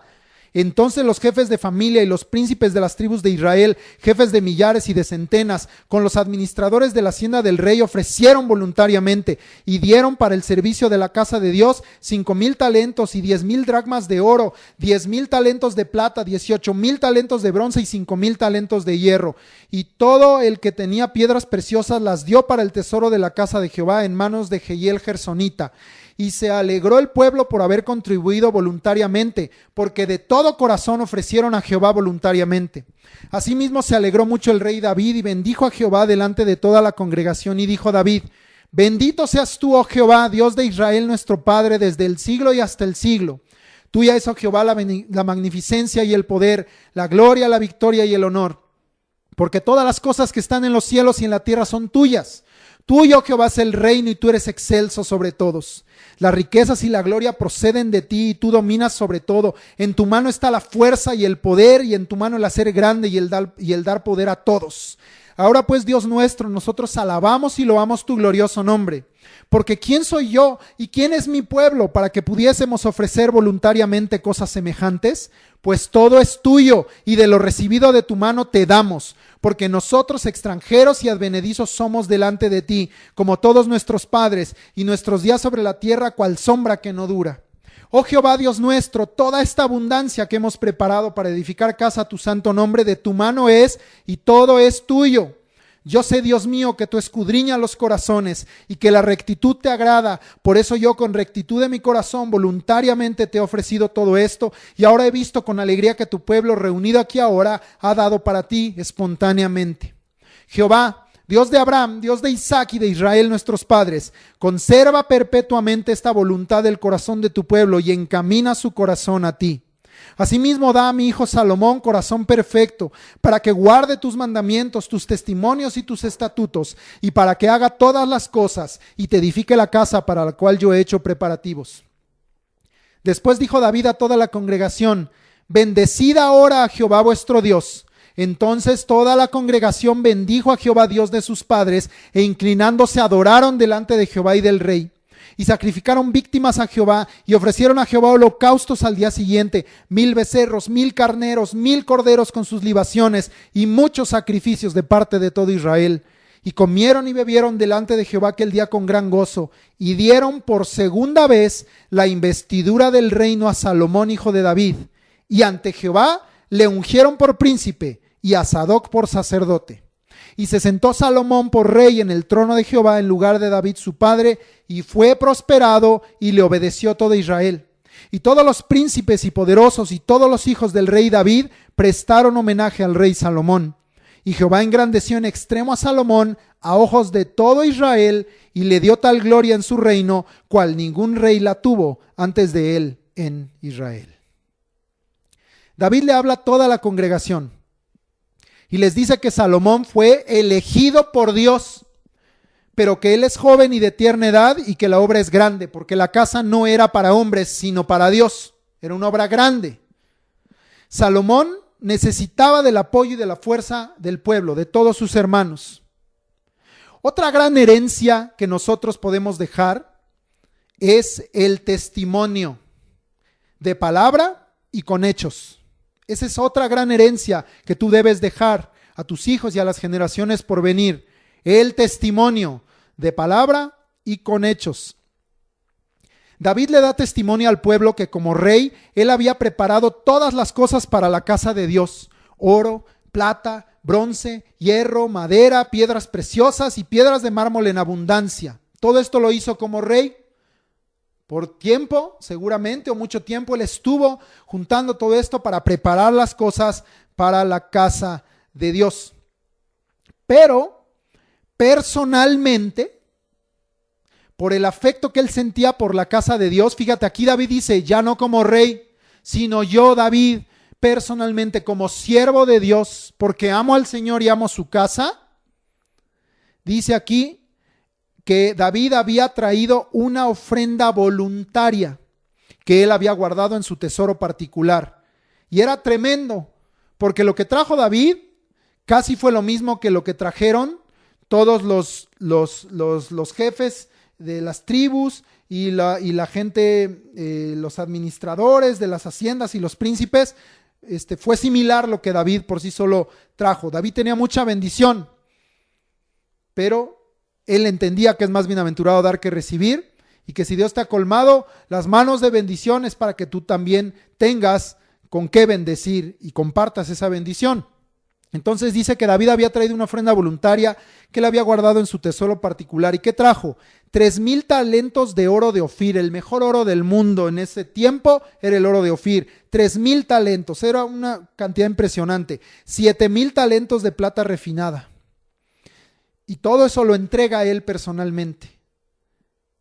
Entonces los jefes de familia y los príncipes de las tribus de Israel, jefes de millares y de centenas, con los administradores de la hacienda del rey, ofrecieron voluntariamente y dieron para el servicio de la casa de Dios 5,000 talentos y 10,000 dracmas de oro, 10,000 talentos de plata, 18,000 talentos de bronce y 5,000 talentos de hierro. Y todo el que tenía piedras preciosas las dio para el tesoro de la casa de Jehová en manos de Jehiel Gersonita. Y se alegró el pueblo por haber contribuido voluntariamente, porque de todo corazón ofrecieron a Jehová voluntariamente. Asimismo se alegró mucho el rey David y bendijo a Jehová delante de toda la congregación. Y dijo David: bendito seas tú, oh Jehová, Dios de Israel nuestro Padre, desde el siglo y hasta el siglo. Tuya es, oh Jehová, la magnificencia y el poder, la gloria, la victoria y el honor. Porque todas las cosas que están en los cielos y en la tierra son tuyas. Tuyo, Jehová, es el reino y tú eres excelso sobre todos. Las riquezas y la gloria proceden de ti y tú dominas sobre todo. En tu mano está la fuerza y el poder, y en tu mano el hacer grande y el dar poder a todos. Ahora pues, Dios nuestro, nosotros alabamos y loamos tu glorioso nombre. Porque ¿quién soy yo y quién es mi pueblo para que pudiésemos ofrecer voluntariamente cosas semejantes? Pues todo es tuyo y de lo recibido de tu mano te damos, porque nosotros extranjeros y advenedizos somos delante de ti, como todos nuestros padres, y nuestros días sobre la tierra cual sombra que no dura. Oh Jehová Dios nuestro, toda esta abundancia que hemos preparado para edificar casa a tu santo nombre, de tu mano es, y todo es tuyo. Yo sé, Dios mío, que tú escudriñas los corazones y que la rectitud te agrada. Por eso yo con rectitud de mi corazón voluntariamente te he ofrecido todo esto, y ahora he visto con alegría que tu pueblo reunido aquí ahora ha dado para ti espontáneamente. Jehová, Dios de Abraham, Dios de Isaac y de Israel nuestros padres, conserva perpetuamente esta voluntad del corazón de tu pueblo y encamina su corazón a ti. Asimismo da a mi hijo Salomón corazón perfecto, para que guarde tus mandamientos, tus testimonios y tus estatutos, y para que haga todas las cosas y te edifique la casa para la cual yo he hecho preparativos. Después dijo David a toda la congregación: bendecid ahora a Jehová vuestro Dios. Entonces toda la congregación bendijo a Jehová Dios de sus padres, e inclinándose adoraron delante de Jehová y del rey. Y sacrificaron víctimas a Jehová, y ofrecieron a Jehová holocaustos al día siguiente, 1000 becerros, 1000 carneros, 1000 corderos con sus libaciones, y muchos sacrificios de parte de todo Israel. Y comieron y bebieron delante de Jehová aquel día con gran gozo, y dieron por segunda vez la investidura del reino a Salomón hijo de David, y ante Jehová le ungieron por príncipe, y a Sadoc por sacerdote. Y se sentó Salomón por rey en el trono de Jehová en lugar de David su padre, y fue prosperado, y le obedeció todo Israel. Y todos los príncipes y poderosos y todos los hijos del rey David prestaron homenaje al rey Salomón. Y Jehová engrandeció en extremo a Salomón a ojos de todo Israel, y le dio tal gloria en su reino, cual ningún rey la tuvo antes de él en Israel. David le habla a toda la congregación y les dice que Salomón fue elegido por Dios, pero que él es joven y de tierna edad, y que la obra es grande, porque la casa no era para hombres, sino para Dios. Era una obra grande. Salomón necesitaba del apoyo y de la fuerza del pueblo, de todos sus hermanos. Otra gran herencia que nosotros podemos dejar es el testimonio de palabra y con hechos. Esa es otra gran herencia que tú debes dejar a tus hijos y a las generaciones por venir. El testimonio de palabra y con hechos. David le da testimonio al pueblo que como rey, él había preparado todas las cosas para la casa de Dios: oro, plata, bronce, hierro, madera, piedras preciosas y piedras de mármol en abundancia. Todo esto lo hizo como rey. Por tiempo, seguramente, o mucho tiempo, él estuvo juntando todo esto para preparar las cosas para la casa de Dios. Pero, personalmente, por el afecto que él sentía por la casa de Dios, fíjate, aquí David dice, ya no como rey, sino yo, David, personalmente como siervo de Dios, porque amo al Señor y amo su casa. Dice aquí que David había traído una ofrenda voluntaria que él había guardado en su tesoro particular. Y era tremendo, porque lo que trajo David casi fue lo mismo que lo que trajeron todos los jefes de las tribus y la gente, los administradores de las haciendas y los príncipes. Fue similar lo que David por sí solo trajo. David tenía mucha bendición, pero él entendía que es más bienaventurado dar que recibir, y que si Dios te ha colmado las manos de bendición es para que tú también tengas con qué bendecir y compartas esa bendición. Entonces dice que David había traído una ofrenda voluntaria que él había guardado en su tesoro particular. ¿Y qué trajo? 3000 talentos de oro de Ofir, el mejor oro del mundo en ese tiempo era el oro de Ofir. 3000 talentos, era una cantidad impresionante. 7000 talentos de plata refinada. Y todo eso lo entrega a él personalmente,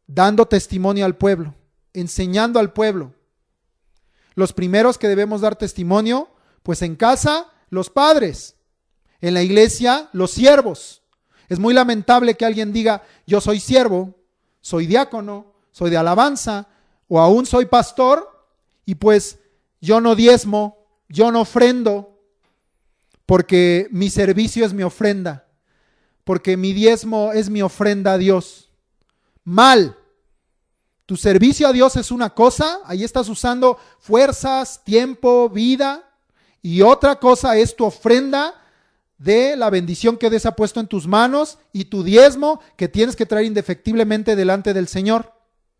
dando testimonio al pueblo, enseñando al pueblo. Los primeros que debemos dar testimonio, pues en casa, los padres. En la iglesia, los siervos. Es muy lamentable que alguien diga, yo soy siervo, soy diácono, soy de alabanza, o aún soy pastor, y pues yo no diezmo, yo no ofrendo, porque mi servicio es mi ofrenda. porque mi diezmo es mi ofrenda a Dios. Mal. Tu servicio a Dios es una cosa, ahí estás usando fuerzas, tiempo, vida, y otra cosa es tu ofrenda de la bendición que Dios ha puesto en tus manos y tu diezmo que tienes que traer indefectiblemente delante del Señor.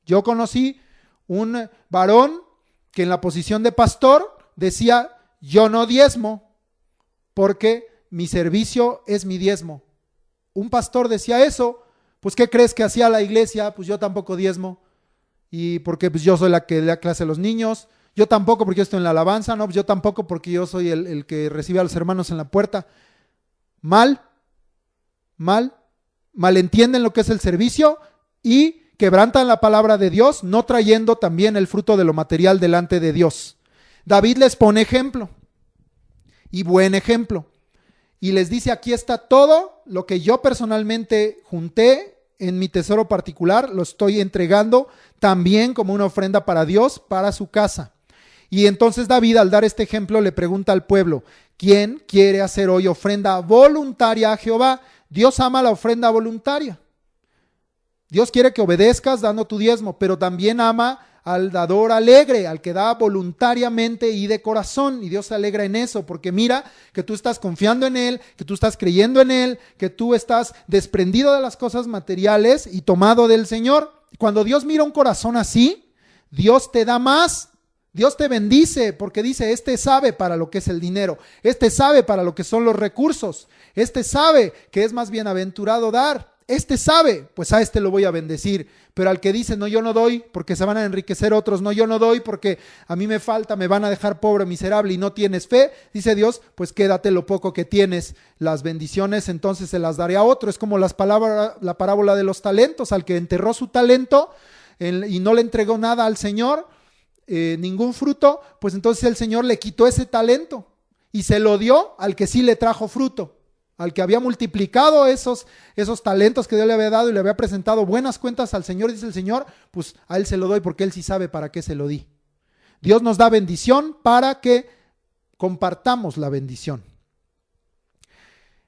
Yo conocí un varón que en la posición de pastor decía, yo no diezmo porque mi servicio es mi diezmo. Un pastor decía eso, pues ¿qué crees que hacía la iglesia? Pues yo tampoco diezmo. Y porque pues yo soy la que da clase a los niños, yo tampoco porque yo estoy en la alabanza, no, pues yo tampoco porque yo soy el que recibe a los hermanos en la puerta. Malentienden lo que es el servicio y quebrantan la palabra de Dios, no trayendo también el fruto de lo material delante de Dios. David les pone ejemplo, y buen ejemplo, y les dice, aquí está todo lo que yo personalmente junté en mi tesoro particular, lo estoy entregando también como una ofrenda para Dios, para su casa. Y entonces David, al dar este ejemplo, le pregunta al pueblo, ¿quién quiere hacer hoy ofrenda voluntaria a Jehová? Dios ama la ofrenda voluntaria. Dios quiere que obedezcas dando tu diezmo, pero también ama al dador alegre, al que da voluntariamente y de corazón, y Dios se alegra en eso, porque mira que tú estás confiando en Él, que tú estás creyendo en Él, que tú estás desprendido de las cosas materiales y tomado del Señor. Cuando Dios mira un corazón así, Dios te da más, Dios te bendice, porque dice, este sabe para lo que es el dinero, este sabe para lo que son los recursos, este sabe que es más bienaventurado dar. Este sabe, pues a este lo voy a bendecir, pero al que dice, no, yo no doy porque se van a enriquecer otros, no, yo no doy porque a mí me falta, me van a dejar pobre, miserable y no tienes fe, dice Dios, pues quédate lo poco que tienes, las bendiciones entonces se las daré a otro. Es como la parábola de los talentos, al que enterró su talento y no le entregó nada al Señor, ningún fruto, pues entonces el Señor le quitó ese talento y se lo dio al que sí le trajo fruto. Al que había multiplicado esos talentos que Dios le había dado y le había presentado buenas cuentas al Señor, dice el Señor, pues a Él se lo doy porque Él sí sabe para qué se lo di. Dios nos da bendición para que compartamos la bendición.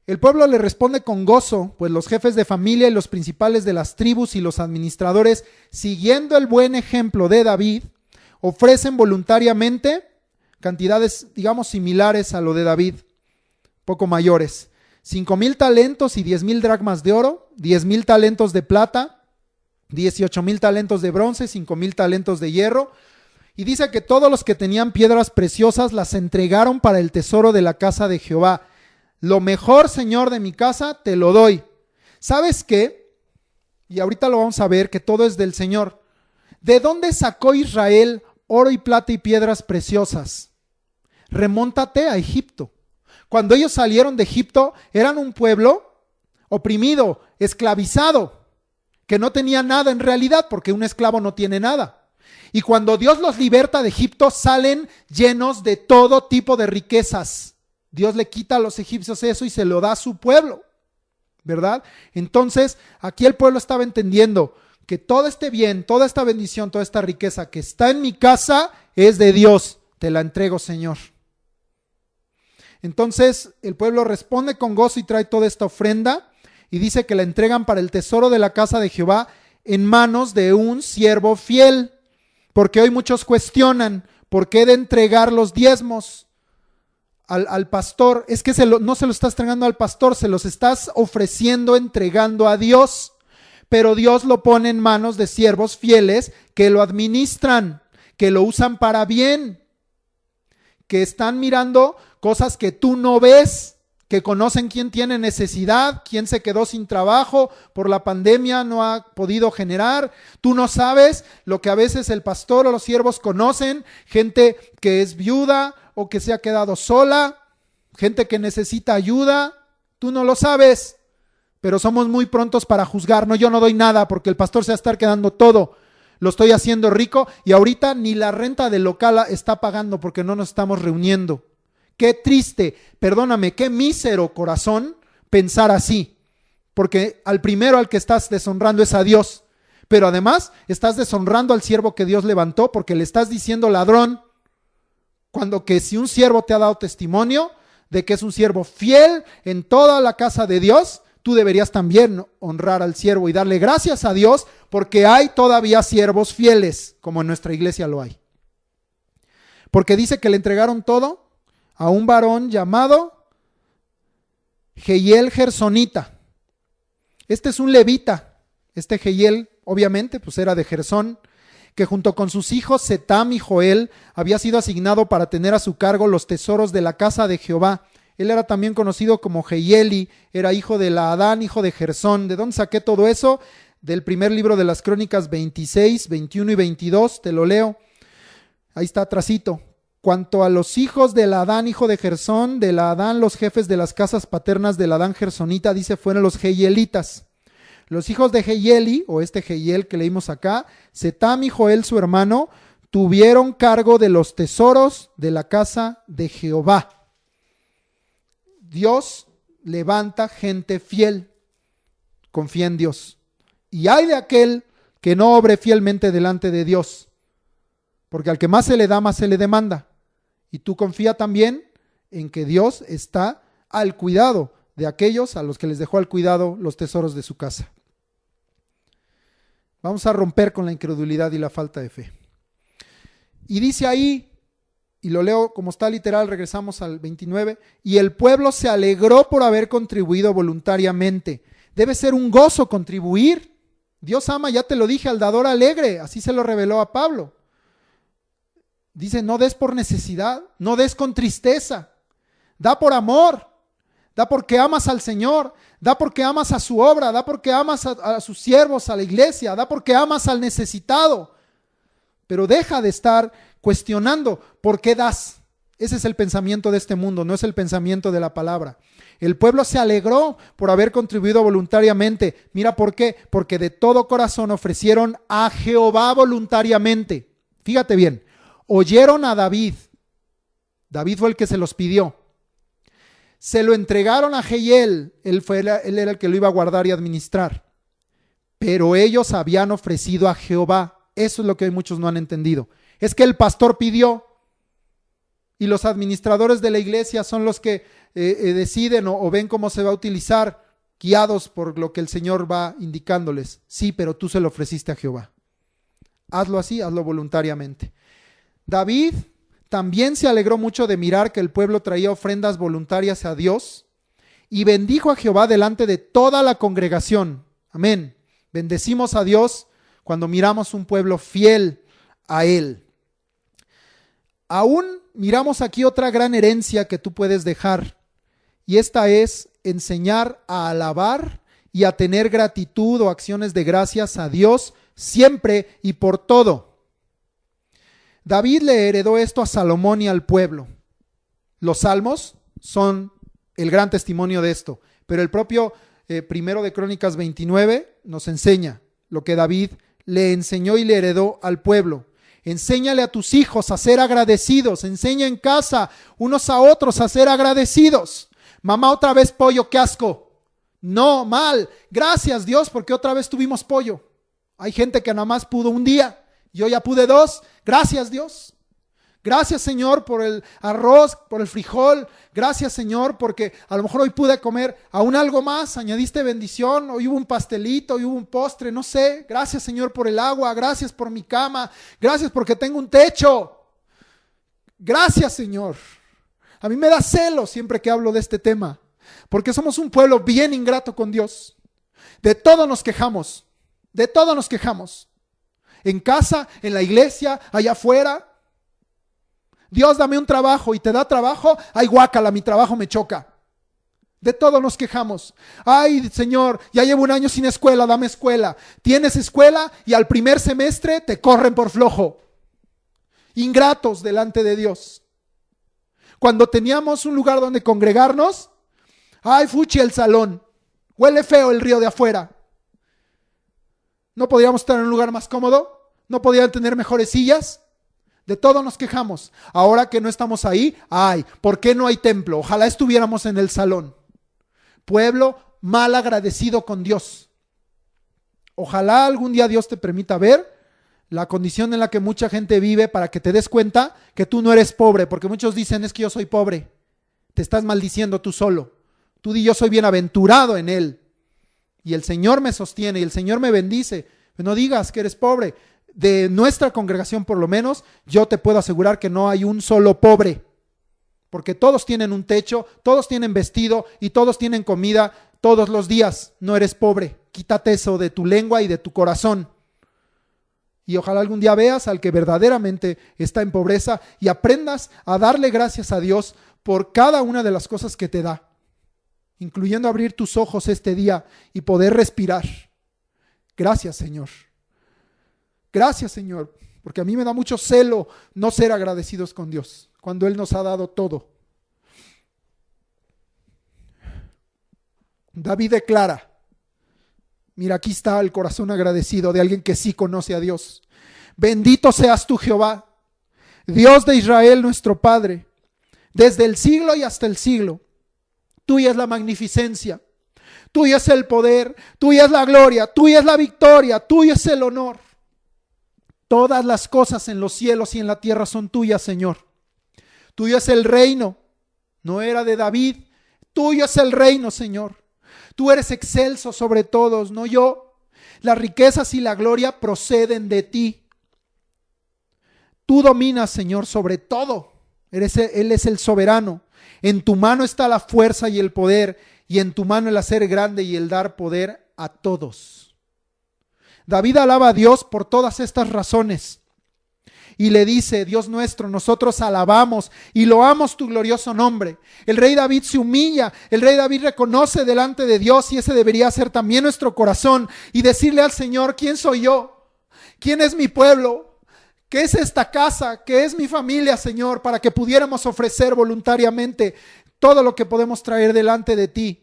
El pueblo le responde con gozo, pues los jefes de familia y los principales de las tribus y los administradores, siguiendo el buen ejemplo de David, ofrecen voluntariamente cantidades, digamos, similares a lo de David, poco mayores. 5,000 talentos y 10,000 dracmas de oro, 10,000 talentos de plata, 18,000 talentos de bronce, 5,000 talentos de hierro. Y dice que todos los que tenían piedras preciosas las entregaron para el tesoro de la casa de Jehová. Lo mejor, Señor, de mi casa, te lo doy. ¿Sabes qué? Y ahorita lo vamos a ver, que todo es del Señor. ¿De dónde sacó Israel oro y plata y piedras preciosas? Remóntate a Egipto. Cuando ellos salieron de Egipto, eran un pueblo oprimido, esclavizado, que no tenía nada en realidad, porque un esclavo no tiene nada. Y cuando Dios los liberta de Egipto, salen llenos de todo tipo de riquezas. Dios le quita a los egipcios eso y se lo da a su pueblo, ¿verdad? Entonces, aquí el pueblo estaba entendiendo que todo este bien, toda esta bendición, toda esta riqueza que está en mi casa es de Dios. Te la entrego, Señor. Entonces el pueblo responde con gozo y trae toda esta ofrenda y dice que la entregan para el tesoro de la casa de Jehová en manos de un siervo fiel. Porque hoy muchos cuestionan, ¿por qué de entregar los diezmos al pastor? Es que no se lo estás entregando al pastor, se los estás ofreciendo, entregando a Dios. Pero Dios lo pone en manos de siervos fieles que lo administran, que lo usan para bien, que están mirando cosas que tú no ves, que conocen quién tiene necesidad, quién se quedó sin trabajo por la pandemia, no ha podido generar. Tú no sabes lo que a veces el pastor o los siervos conocen, gente que es viuda o que se ha quedado sola, gente que necesita ayuda. Tú no lo sabes, pero somos muy prontos para juzgar. No, yo no doy nada porque el pastor se va a estar quedando todo. Lo estoy haciendo rico y ahorita ni la renta del local está pagando porque no nos estamos reuniendo. Qué triste, perdóname, qué mísero corazón pensar así, porque al primero al que estás deshonrando es a Dios, pero además estás deshonrando al siervo que Dios levantó porque le estás diciendo ladrón, cuando que si un siervo te ha dado testimonio de que es un siervo fiel en toda la casa de Dios, tú deberías también honrar al siervo y darle gracias a Dios porque hay todavía siervos fieles, como en nuestra iglesia lo hay. Porque dice que le entregaron todo a un varón llamado Jehiel Gersonita. Este es un levita. Este Jehiel, obviamente, pues era de Gersón, que junto con sus hijos Setam y Joel había sido asignado para tener a su cargo los tesoros de la casa de Jehová. Él era también conocido como Jehieli, era hijo de Laadán, hijo de Gersón. ¿De dónde saqué todo eso? Del primer libro de las Crónicas 26, 21 y 22, te lo leo. Ahí está atrasito. Cuanto a los hijos de Laadán, hijo de Gersón, de Laadán los jefes de las casas paternas de Laadán Gersonita, dice, fueron los Jehielitas. Los hijos de Jehieli, o este Jehiel que leímos acá, Setam y Joel su hermano, tuvieron cargo de los tesoros de la casa de Jehová. Dios levanta gente fiel, confía en Dios. Y hay de aquel que no obre fielmente delante de Dios, porque al que más se le da, más se le demanda. Y tú confía también en que Dios está al cuidado de aquellos a los que les dejó al cuidado los tesoros de su casa. Vamos a romper con la incredulidad y la falta de fe. Y dice ahí, y lo leo como está literal, regresamos al 29, y el pueblo se alegró por haber contribuido voluntariamente. Debe ser un gozo contribuir. Dios ama, ya te lo dije, al dador alegre, así se lo reveló a Pablo. Dice, no des por necesidad, no des con tristeza, da por amor, da porque amas al Señor, da porque amas a su obra, da porque amas a sus siervos, a la iglesia, da porque amas al necesitado. Pero deja de estar cuestionando por qué das. Ese es el pensamiento de este mundo, no es el pensamiento de la palabra. El pueblo se alegró por haber contribuido voluntariamente. Mira por qué, porque de todo corazón ofrecieron a Jehová voluntariamente. Fíjate bien, oyeron a David. David fue el que se los pidió. Se lo entregaron a Jehiel, él era el que lo iba a guardar y administrar. Pero ellos habían ofrecido a Jehová. Eso es lo que hoy muchos no han entendido. Es que el pastor pidió y los administradores de la iglesia son los que deciden o ven cómo se va a utilizar, guiados por lo que el Señor va indicándoles. Sí, pero tú se lo ofreciste a Jehová. Hazlo así, hazlo voluntariamente. David también se alegró mucho de mirar que el pueblo traía ofrendas voluntarias a Dios y bendijo a Jehová delante de toda la congregación. Amén. Bendecimos a Dios cuando miramos un pueblo fiel a Él. Aún miramos aquí otra gran herencia que tú puedes dejar, y esta es enseñar a alabar y a tener gratitud o acciones de gracias a Dios siempre y por todo. David le heredó esto a Salomón y al pueblo. Los salmos son el gran testimonio de esto, pero el propio primero de Crónicas 29 nos enseña lo que David le enseñó y le heredó al pueblo. Enséñale a tus hijos a ser agradecidos. Enseña en casa unos a otros a ser agradecidos. Mamá, otra vez pollo, qué asco. No, mal. Gracias Dios porque otra vez tuvimos pollo. Hay gente que nada más pudo un día. Yo ya pude 2. Gracias Dios. Gracias Señor por el arroz, por el frijol. Gracias Señor porque a lo mejor hoy pude comer aún algo más. Añadiste bendición. Hoy hubo un pastelito, hoy hubo un postre, no sé. Gracias Señor por el agua. Gracias por mi cama. Gracias porque tengo un techo. Gracias Señor. A mí me da celo siempre que hablo de este tema. Porque somos un pueblo bien ingrato con Dios. De todo nos quejamos. De todo nos quejamos. En casa, en la iglesia, allá afuera. Dios, dame un trabajo y te da trabajo. Ay, guácala, mi trabajo me choca. De todo nos quejamos. Ay, Señor, ya llevo un año sin escuela, dame escuela. Tienes escuela y al primer semestre te corren por flojo. Ingratos delante de Dios. Cuando teníamos un lugar donde congregarnos, ay, fuchi el salón. Huele feo el río de afuera. ¿No podíamos estar en un lugar más cómodo? ¿No podían tener mejores sillas? De todo nos quejamos. Ahora que no estamos ahí, ay, ¿por qué no hay templo? Ojalá estuviéramos en el salón. Pueblo mal agradecido con Dios. Ojalá algún día Dios te permita ver la condición en la que mucha gente vive para que te des cuenta que tú no eres pobre, porque muchos dicen es que yo soy pobre. Te estás maldiciendo tú solo. Tú di yo soy bienaventurado en Él. y el Señor me sostiene y el Señor me bendice, no digas que eres pobre. De nuestra congregación, por lo menos, yo te puedo asegurar que no hay un solo pobre, porque todos tienen un techo, todos tienen vestido y todos tienen comida todos los días. No eres pobre. Quítate eso de tu lengua y de tu corazón. Y ojalá algún día veas al que verdaderamente está en pobreza y aprendas a darle gracias a Dios por cada una de las cosas que te da, incluyendo abrir tus ojos este día y poder respirar. Gracias, Señor. Gracias, Señor, porque a mí me da mucho celo no ser agradecidos con Dios cuando Él nos ha dado todo. David declara, mira, aquí está el corazón agradecido de alguien que sí conoce a Dios. Bendito seas tú, Jehová, Dios de Israel, nuestro Padre, desde el siglo y hasta el siglo. Tuya es la magnificencia, tuya es el poder, tuya es la gloria, tuya es la victoria, tuyo es el honor. Todas las cosas en los cielos y en la tierra son tuyas, Señor. Tuyo es el reino, no era de David. Tuyo es el reino, Señor. Tú eres excelso sobre todos, no yo. Las riquezas y la gloria proceden de ti. Tú dominas, Señor, sobre todo. Él es el soberano. En tu mano está la fuerza y el poder, y en tu mano el hacer grande y el dar poder a todos. David alaba a Dios por todas estas razones y le dice, Dios nuestro, nosotros alabamos y loamos tu glorioso nombre. El rey David se humilla, el rey David reconoce delante de Dios, y ese debería ser también nuestro corazón, y decirle al Señor, ¿quién soy yo? ¿Quién es mi pueblo? ¿Qué es esta casa? ¿Qué es mi familia, Señor? Para que pudiéramos ofrecer voluntariamente todo lo que podemos traer delante de ti.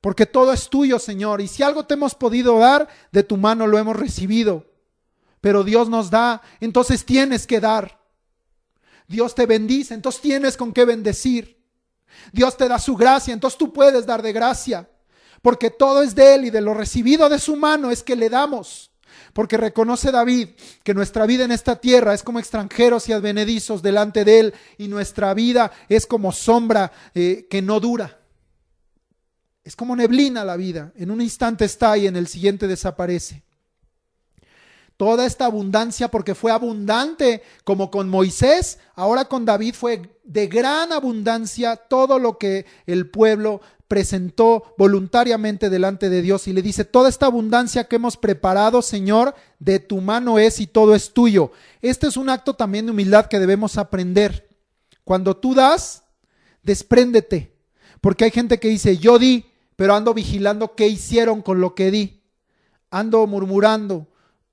Porque todo es tuyo, Señor, y si algo te hemos podido dar, de tu mano lo hemos recibido. Pero Dios nos da, entonces tienes que dar. Dios te bendice, entonces tienes con qué bendecir. Dios te da su gracia, entonces tú puedes dar de gracia. Porque todo es de Él, y de lo recibido de su mano es que le damos. Porque reconoce David que nuestra vida en esta tierra es como extranjeros y advenedizos delante de Él, y nuestra vida es como sombra que no dura. Es como neblina la vida, en un instante está y en el siguiente desaparece. Toda esta abundancia, porque fue abundante como con Moisés, ahora con David fue de gran abundancia todo lo que el pueblo presentó voluntariamente delante de Dios, y le dice, toda esta abundancia que hemos preparado, Señor, de tu mano es y todo es tuyo. Este es un acto también de humildad que debemos aprender. Cuando tú das, despréndete, porque hay gente que dice, yo di, pero ando vigilando qué hicieron con lo que di. Ando murmurando,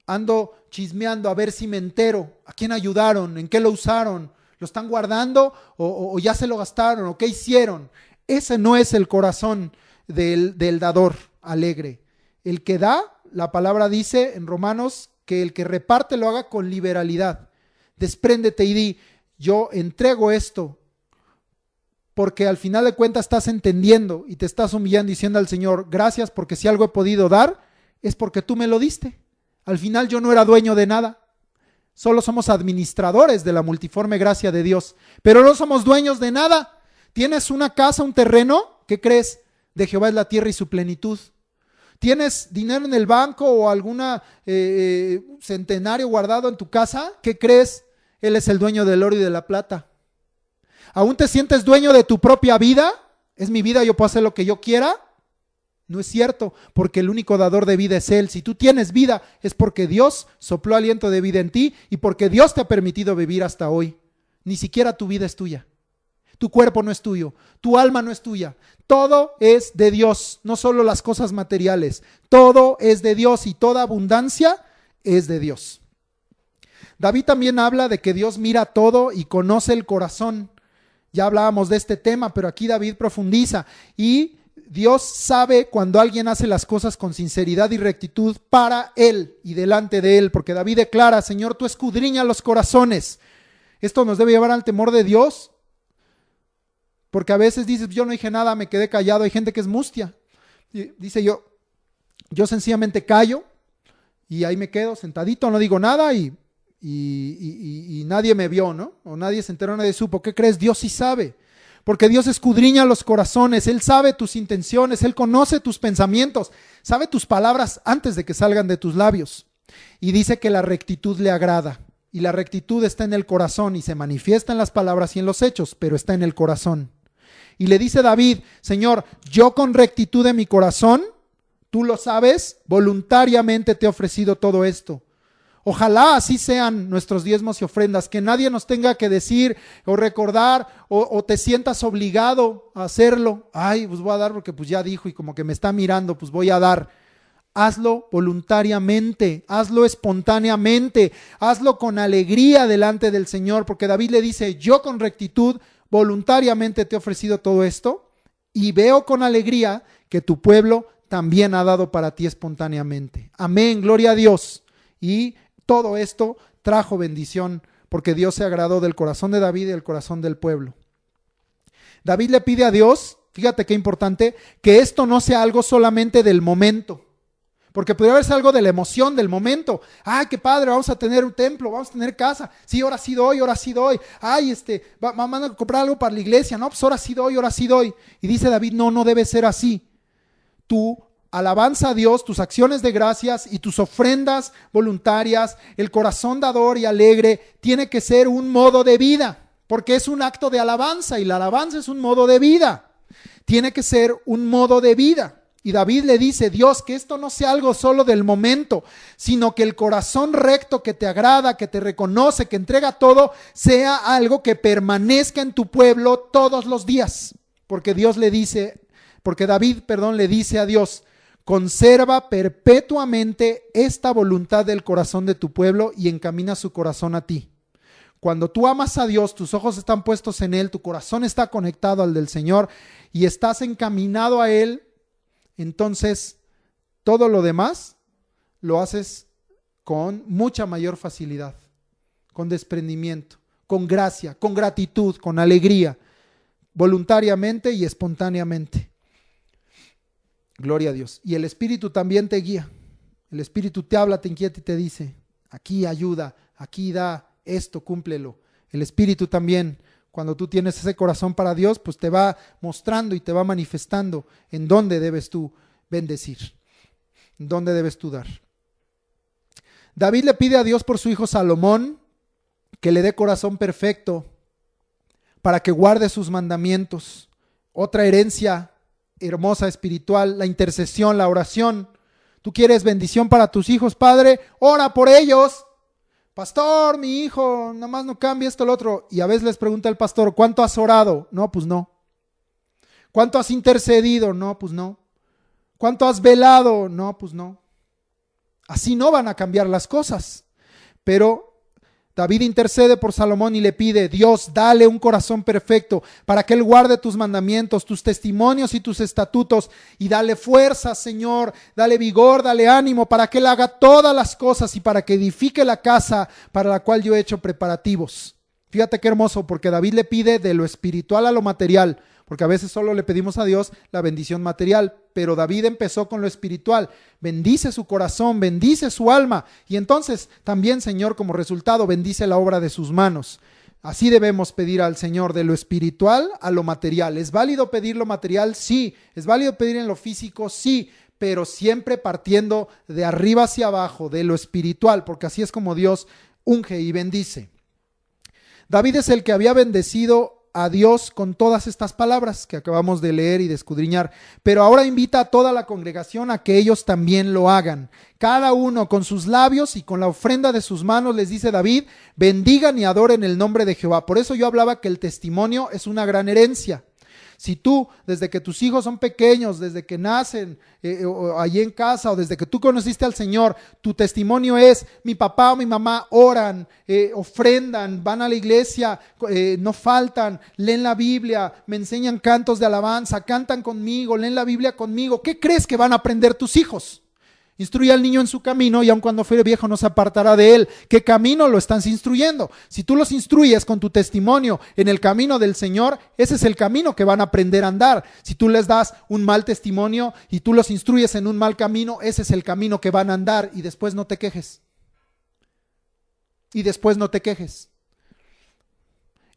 ando chismeando a ver si me entero. ¿A quién ayudaron? ¿En qué lo usaron? ¿Lo están guardando o ya se lo gastaron? ¿O qué hicieron? Ese no es el corazón del dador alegre. El que da, la palabra dice en Romanos que el que reparte lo haga con liberalidad. Despréndete y di, yo entrego esto, porque al final de cuentas estás entendiendo y te estás humillando diciendo al Señor, gracias, porque si algo he podido dar es porque tú me lo diste. Al final yo no era dueño de nada. Solo somos administradores de la multiforme gracia de Dios, pero no somos dueños de nada. Tienes una casa, un terreno, ¿qué crees? De Jehová es la tierra y su plenitud. ¿Tienes dinero en el banco o alguna centenario guardado en tu casa? ¿Qué crees? Él es el dueño del oro y de la plata. ¿Aún te sientes dueño de tu propia vida? ¿Es mi vida, yo puedo hacer lo que yo quiera? No es cierto, porque el único dador de vida es Él. Si tú tienes vida, es porque Dios sopló aliento de vida en ti y porque Dios te ha permitido vivir hasta hoy. Ni siquiera tu vida es tuya. Tu cuerpo no es tuyo, tu alma no es tuya. Todo es de Dios, no solo las cosas materiales. Todo es de Dios y toda abundancia es de Dios. David también habla de que Dios mira todo y conoce el corazón. Ya hablábamos de este tema, pero aquí David profundiza. Y Dios sabe cuando alguien hace las cosas con sinceridad y rectitud para Él y delante de Él. Porque David declara, Señor, tú escudriñas los corazones. Esto nos debe llevar al temor de Dios. Porque a veces dices, yo no dije nada, me quedé callado. Hay gente que es mustia. Dice yo sencillamente callo y ahí me quedo sentadito, no digo nada y nadie me vio, ¿no? O nadie se enteró, nadie supo. ¿Qué crees? Dios sí sabe. porque Dios escudriña los corazones, Él sabe tus intenciones, Él conoce tus pensamientos, sabe tus palabras antes de que salgan de tus labios. Y dice que la rectitud le agrada, y la rectitud está en el corazón y se manifiesta en las palabras y en los hechos, pero está en el corazón. Y le dice David, Señor, yo con rectitud de mi corazón, tú lo sabes, voluntariamente te he ofrecido todo esto. Ojalá así sean nuestros diezmos y ofrendas, que nadie nos tenga que decir o recordar o te sientas obligado a hacerlo. Ay, pues voy a dar porque pues ya dijo y como que me está mirando, pues voy a dar. Hazlo voluntariamente, hazlo espontáneamente, hazlo con alegría delante del Señor, porque David le dice, yo con rectitud voluntariamente te he ofrecido todo esto y veo con alegría que tu pueblo también ha dado para ti espontáneamente. Amén, gloria a Dios. Y todo esto trajo bendición porque Dios se agradó del corazón de David y del corazón del pueblo. David le pide a Dios, fíjate qué importante, que esto no sea algo solamente del momento, porque podría haberse algo de la emoción del momento. Qué padre, vamos a tener un templo, vamos a tener casa. Sí, ahora sí doy, ahora sí doy. Vamos a comprar algo para la iglesia. No, pues ahora sí doy, ahora sí doy. Y dice David, no debe ser así. Tu alabanza a Dios, tus acciones de gracias y tus ofrendas voluntarias, el corazón dador y alegre, tiene que ser un modo de vida, porque es un acto de alabanza y la alabanza es un modo de vida. Tiene que ser un modo de vida. Y David le dice, Dios, que esto no sea algo solo del momento, sino que el corazón recto que te agrada, que te reconoce, que entrega todo, sea algo que permanezca en tu pueblo todos los días. Porque David le dice a Dios, conserva perpetuamente esta voluntad del corazón de tu pueblo y encamina su corazón a ti. Cuando tú amas a Dios, tus ojos están puestos en Él, tu corazón está conectado al del Señor y estás encaminado a Él, entonces todo lo demás lo haces con mucha mayor facilidad, con desprendimiento, con gracia, con gratitud, con alegría, voluntariamente y espontáneamente. Gloria a Dios. Y el Espíritu también te guía. El Espíritu te habla, te inquieta y te dice, aquí ayuda, aquí da, esto cúmplelo. El Espíritu también, cuando tú tienes ese corazón para Dios, pues te va mostrando y te va manifestando en dónde debes tú bendecir, en dónde debes tú dar. David le pide a Dios por su hijo Salomón que le dé corazón perfecto para que guarde sus mandamientos. Otra herencia hermosa espiritual, la intercesión, la oración. Tú quieres bendición para tus hijos, Padre, ora por ellos. Pastor, mi hijo, nada más no cambia esto, lo otro. Y a veces les pregunta el pastor, ¿cuánto has orado? No, pues no. ¿Cuánto has intercedido? No, pues no. ¿Cuánto has velado? No, pues no. Así no van a cambiar las cosas. Pero David intercede por Salomón y le pide, Dios, dale un corazón perfecto para que él guarde tus mandamientos, tus testimonios y tus estatutos, y dale fuerza, Señor, dale vigor, dale ánimo para que él haga todas las cosas y para que edifique la casa para la cual yo he hecho preparativos. Fíjate qué hermoso, porque David le pide de lo espiritual a lo material, porque a veces solo le pedimos a Dios la bendición material, pero David empezó con lo espiritual. Bendice su corazón, bendice su alma, y entonces también, Señor, como resultado, bendice la obra de sus manos. Así debemos pedir al Señor, de lo espiritual a lo material. ¿Es válido pedir lo material? Sí. ¿Es válido pedir en lo físico? Sí, pero siempre partiendo de arriba hacia abajo, de lo espiritual, porque así es como Dios unge y bendice. David es el que había bendecido a Dios con todas estas palabras que acabamos de leer y de escudriñar, pero ahora invita a toda la congregación a que ellos también lo hagan. Cada uno con sus labios y con la ofrenda de sus manos, les dice David, bendigan y adoren el nombre de Jehová. Por eso yo hablaba que el testimonio es una gran herencia. Si tú, desde que tus hijos son pequeños, desde que nacen allí en casa o desde que tú conociste al Señor, tu testimonio es, mi papá o mi mamá oran, ofrendan, van a la iglesia, no faltan, leen la Biblia, me enseñan cantos de alabanza, cantan conmigo, leen la Biblia conmigo, ¿qué crees que van a aprender tus hijos? Instruye al niño en su camino y aun cuando fuere viejo no se apartará de él. ¿Qué camino lo estás instruyendo? Si tú los instruyes con tu testimonio en el camino del Señor, ese es el camino que van a aprender a andar. Si tú les das un mal testimonio y tú los instruyes en un mal camino, ese es el camino que van a andar, y después no te quejes. Y después no te quejes.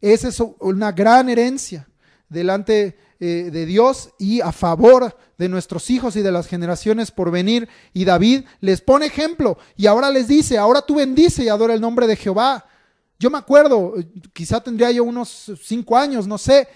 Esa es una gran herencia. delante de Dios y a favor de nuestros hijos y de las generaciones por venir. Y David les pone ejemplo y ahora les dice, ahora tú bendice y adora el nombre de Jehová. Yo me acuerdo, quizá tendría yo unos 5 años, no sé.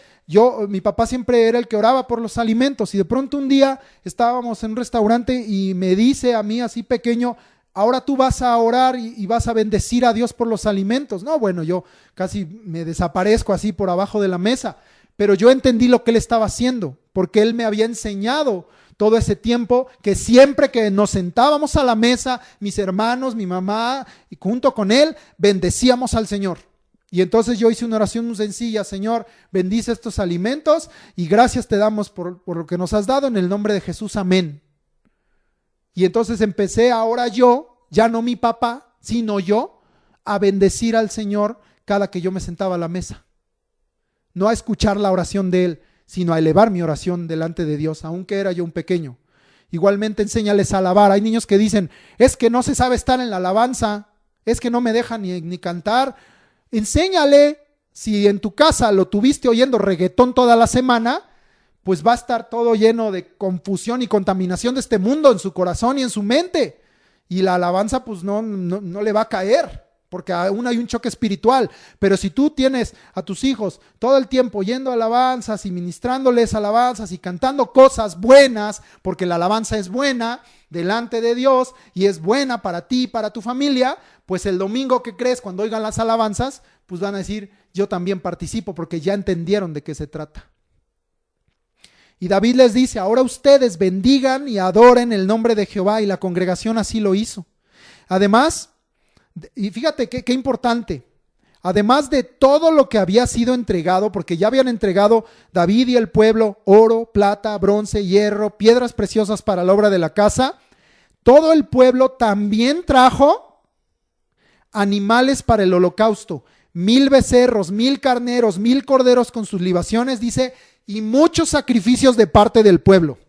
Mi papá siempre era el que oraba por los alimentos y de pronto un día estábamos en un restaurante y me dice a mí así pequeño, ahora tú vas a orar y vas a bendecir a Dios por los alimentos. No, bueno, yo casi me desaparezco así por abajo de la mesa, pero yo entendí lo que él estaba haciendo, porque él me había enseñado todo ese tiempo que siempre que nos sentábamos a la mesa, mis hermanos, mi mamá, y junto con él, bendecíamos al Señor. Y entonces yo hice una oración muy sencilla, Señor, bendice estos alimentos y gracias te damos por lo que nos has dado en el nombre de Jesús, amén. Y entonces empecé ahora yo, ya no mi papá, sino yo, a bendecir al Señor cada que yo me sentaba a la mesa. No a escuchar la oración de Él, sino a elevar mi oración delante de Dios, aunque era yo un pequeño. Igualmente enséñales a alabar. Hay niños que dicen, es que no se sabe estar en la alabanza, es que no me dejan ni cantar. Enséñale, si en tu casa lo tuviste oyendo reggaetón toda la semana, pues va a estar todo lleno de confusión y contaminación de este mundo en su corazón y en su mente. Y la alabanza pues no le va a caer, porque aún hay un choque espiritual. Pero si tú tienes a tus hijos todo el tiempo oyendo alabanzas y ministrándoles alabanzas y cantando cosas buenas, porque la alabanza es buena delante de Dios y es buena para ti y para tu familia, pues el domingo, ¿qué crees? Cuando oigan las alabanzas, pues van a decir, yo también participo, porque ya entendieron de qué se trata. Y David les dice, ahora ustedes bendigan y adoren el nombre de Jehová, y la congregación así lo hizo. Además, y fíjate qué importante, además de todo lo que había sido entregado, porque ya habían entregado David y el pueblo oro, plata, bronce, hierro, piedras preciosas para la obra de la casa, todo el pueblo también trajo animales para el holocausto, 1000 becerros, 1000 carneros, 1000 corderos con sus libaciones, dice, y muchos sacrificios de parte del pueblo.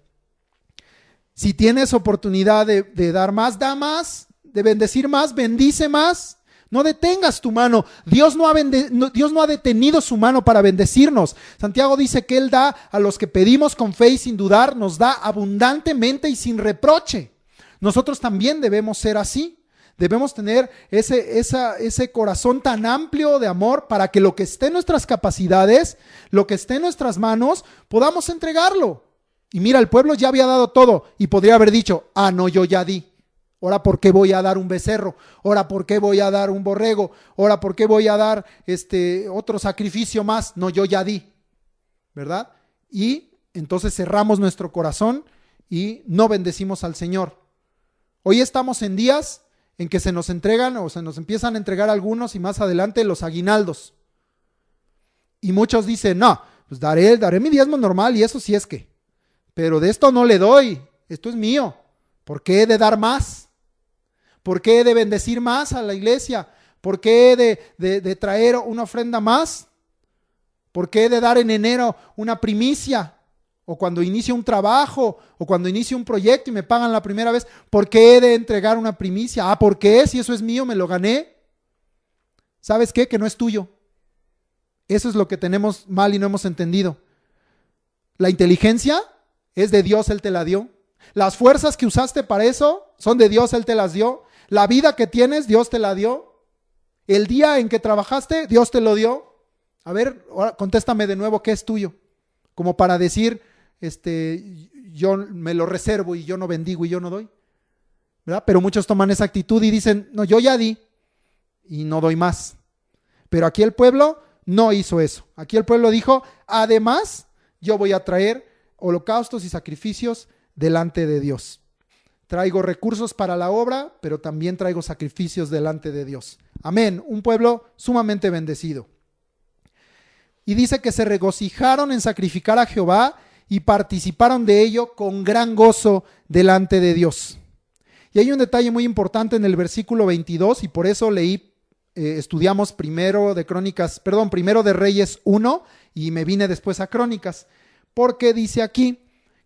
Si tienes oportunidad de dar más, da más, de bendecir más, bendice más. No detengas tu mano. Dios no ha detenido su mano para bendecirnos. Santiago dice que Él da a los que pedimos con fe y sin dudar, nos da abundantemente y sin reproche. Nosotros también debemos ser así. Debemos tener ese corazón tan amplio de amor para que lo que esté en nuestras capacidades, lo que esté en nuestras manos, podamos entregarlo. Y mira, el pueblo ya había dado todo y podría haber dicho, no, yo ya di. Ahora, ¿por qué voy a dar un becerro? Ahora, ¿por qué voy a dar un borrego? Ahora, ¿por qué voy a dar otro sacrificio más? No, yo ya di, ¿verdad? Y entonces cerramos nuestro corazón y no bendecimos al Señor. Hoy estamos en días en que se nos entregan o se nos empiezan a entregar algunos y más adelante los aguinaldos. Y muchos dicen, no, pues daré mi diezmo normal y eso sí es que, pero de esto no le doy, esto es mío. ¿Por qué he de dar más? ¿Por qué he de bendecir más a la iglesia? ¿Por qué he de traer una ofrenda más? ¿Por qué he de dar en enero una primicia? O cuando inicio un trabajo, o cuando inicio un proyecto y me pagan la primera vez, ¿por qué he de entregar una primicia? ¿Por qué? Si eso es mío, me lo gané. ¿Sabes qué? Que no es tuyo. Eso es lo que tenemos mal y no hemos entendido. La inteligencia es de Dios, Él te la dio. Las fuerzas que usaste para eso son de Dios, Él te las dio. La vida que tienes, Dios te la dio. El día en que trabajaste, Dios te lo dio. A ver, ahora contéstame de nuevo, ¿qué es tuyo? Como para decir, yo me lo reservo y yo no bendigo y yo no doy, ¿verdad? Pero muchos toman esa actitud y dicen, no, yo ya di y no doy más. Pero aquí el pueblo no hizo eso. Aquí el pueblo dijo, además, yo voy a traer holocaustos y sacrificios delante de Dios. Traigo recursos para la obra, pero también traigo sacrificios delante de Dios. Amén. Un pueblo sumamente bendecido. Y dice que se regocijaron en sacrificar a Jehová y participaron de ello con gran gozo delante de Dios. Y hay un detalle muy importante en el versículo 22 y por eso estudiamos primero de Reyes 1 y me vine después a Crónicas, porque dice aquí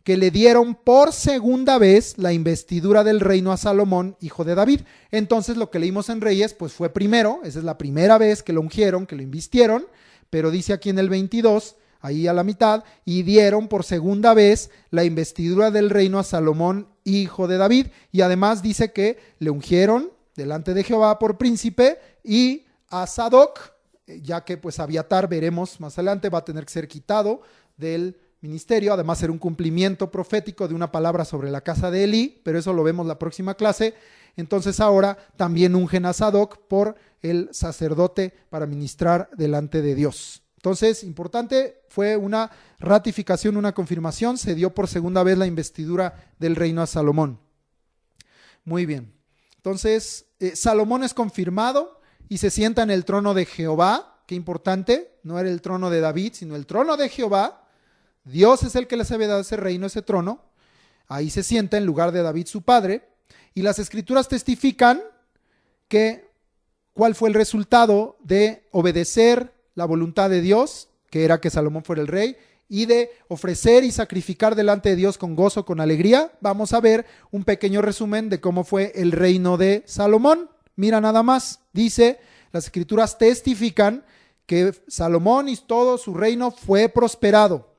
que le dieron por segunda vez la investidura del reino a Salomón, hijo de David. Entonces lo que leímos en Reyes pues fue primero, esa es la primera vez que lo ungieron, que lo invistieron, pero dice aquí en el 22, ahí a la mitad, y dieron por segunda vez la investidura del reino a Salomón, hijo de David, y además dice que le ungieron delante de Jehová por príncipe, y a Sadoc, ya que pues Abiatar, veremos más adelante, va a tener que ser quitado del ministerio, además era un cumplimiento profético de una palabra sobre la casa de Elí, pero eso lo vemos la próxima clase. Entonces ahora también ungen a Sadoc por el sacerdote para ministrar delante de Dios. Entonces, importante, fue una ratificación, una confirmación, se dio por segunda vez la investidura del reino a Salomón. Muy bien, entonces Salomón es confirmado y se sienta en el trono de Jehová. Qué importante, no era el trono de David, sino el trono de Jehová. Dios es el que les había dado ese reino, ese trono. Ahí se sienta en lugar de David su padre. Y las escrituras testifican que cuál fue el resultado de obedecer la voluntad de Dios, que era que Salomón fuera el rey, y de ofrecer y sacrificar delante de Dios con gozo, con alegría. Vamos a ver un pequeño resumen de cómo fue el reino de Salomón. Mira nada más, dice, las escrituras testifican que Salomón y todo su reino fue prosperado,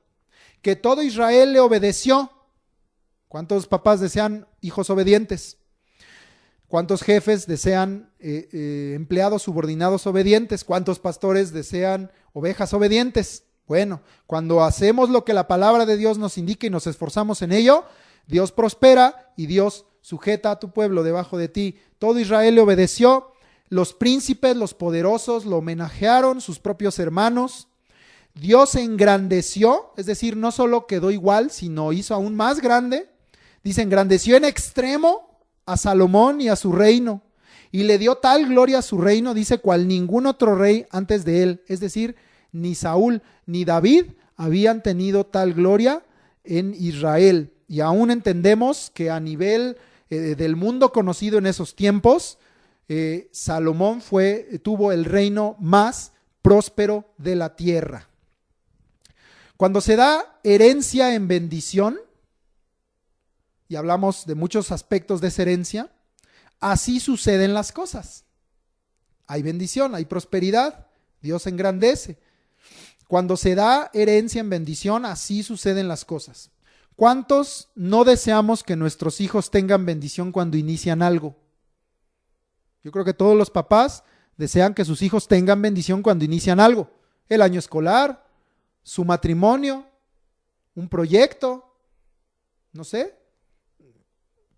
que todo Israel le obedeció. ¿Cuántos papás desean hijos obedientes? ¿Cuántos jefes desean empleados subordinados obedientes? ¿Cuántos pastores desean ovejas obedientes? Bueno, cuando hacemos lo que la palabra de Dios nos indica y nos esforzamos en ello, Dios prospera y Dios sujeta a tu pueblo debajo de ti. Todo Israel le obedeció, los príncipes, los poderosos lo homenajearon, sus propios hermanos. Dios se engrandeció, es decir, no solo quedó igual, sino hizo aún más grande. Dice, engrandeció en extremo a Salomón y a su reino, y le dio tal gloria a su reino, dice, cual ningún otro rey antes de él. Es decir, ni Saúl ni David habían tenido tal gloria en Israel. Y aún entendemos que a nivel del mundo conocido en esos tiempos, Salomón tuvo el reino más próspero de la tierra. Cuando se da herencia en bendición, y hablamos de muchos aspectos de esa herencia, así suceden las cosas. Hay bendición, hay prosperidad, Dios engrandece. Cuando se da herencia en bendición, así suceden las cosas. ¿Cuántos no deseamos que nuestros hijos tengan bendición cuando inician algo? Yo creo que todos los papás desean que sus hijos tengan bendición cuando inician algo. El año escolar, su matrimonio, un proyecto, no sé.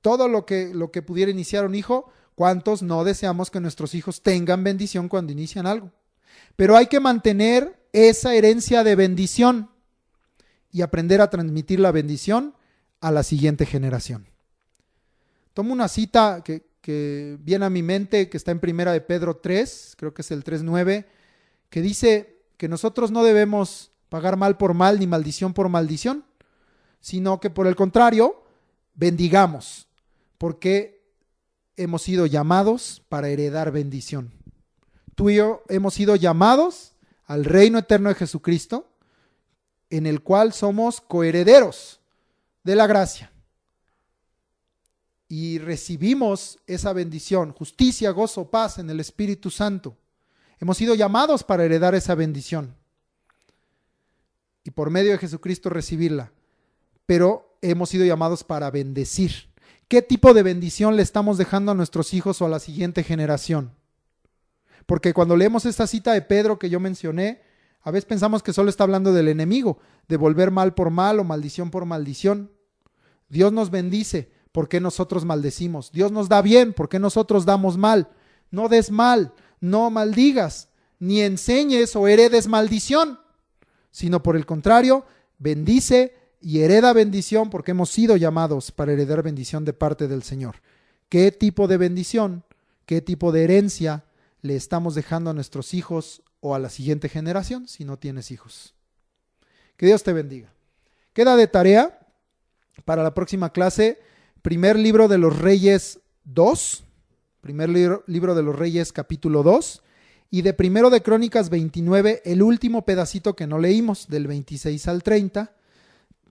Todo lo que pudiera iniciar un hijo, ¿cuántos no deseamos que nuestros hijos tengan bendición cuando inician algo? Pero hay que mantener esa herencia de bendición y aprender a transmitir la bendición a la siguiente generación. Tomo una cita que viene a mi mente, que está en Primera de Pedro 3, creo que es el 3:9, que dice que nosotros no debemos pagar mal por mal ni maldición por maldición, sino que por el contrario, bendigamos, porque hemos sido llamados para heredar bendición. Tú y yo hemos sido llamados al reino eterno de Jesucristo, en el cual somos coherederos de la gracia. Y recibimos esa bendición, justicia, gozo, paz en el Espíritu Santo. Hemos sido llamados para heredar esa bendición. Y por medio de Jesucristo recibirla. Pero hemos sido llamados para bendecir. ¿Qué tipo de bendición le estamos dejando a nuestros hijos o a la siguiente generación? Porque cuando leemos esta cita de Pedro que yo mencioné, a veces pensamos que solo está hablando del enemigo, de volver mal por mal o maldición por maldición. Dios nos bendice, ¿por qué nosotros maldecimos? Dios nos da bien, ¿por qué nosotros damos mal? No des mal, no maldigas, ni enseñes o heredes maldición, sino por el contrario, bendice y hereda bendición, porque hemos sido llamados para heredar bendición de parte del Señor. ¿Qué tipo de bendición, qué tipo de herencia le estamos dejando a nuestros hijos o a la siguiente generación si no tienes hijos? Que Dios te bendiga. Queda de tarea para la próxima clase, primer libro de los Reyes 2, primer libro de los Reyes capítulo 2, y de primero de Crónicas 29, el último pedacito que no leímos, del 26 al 30,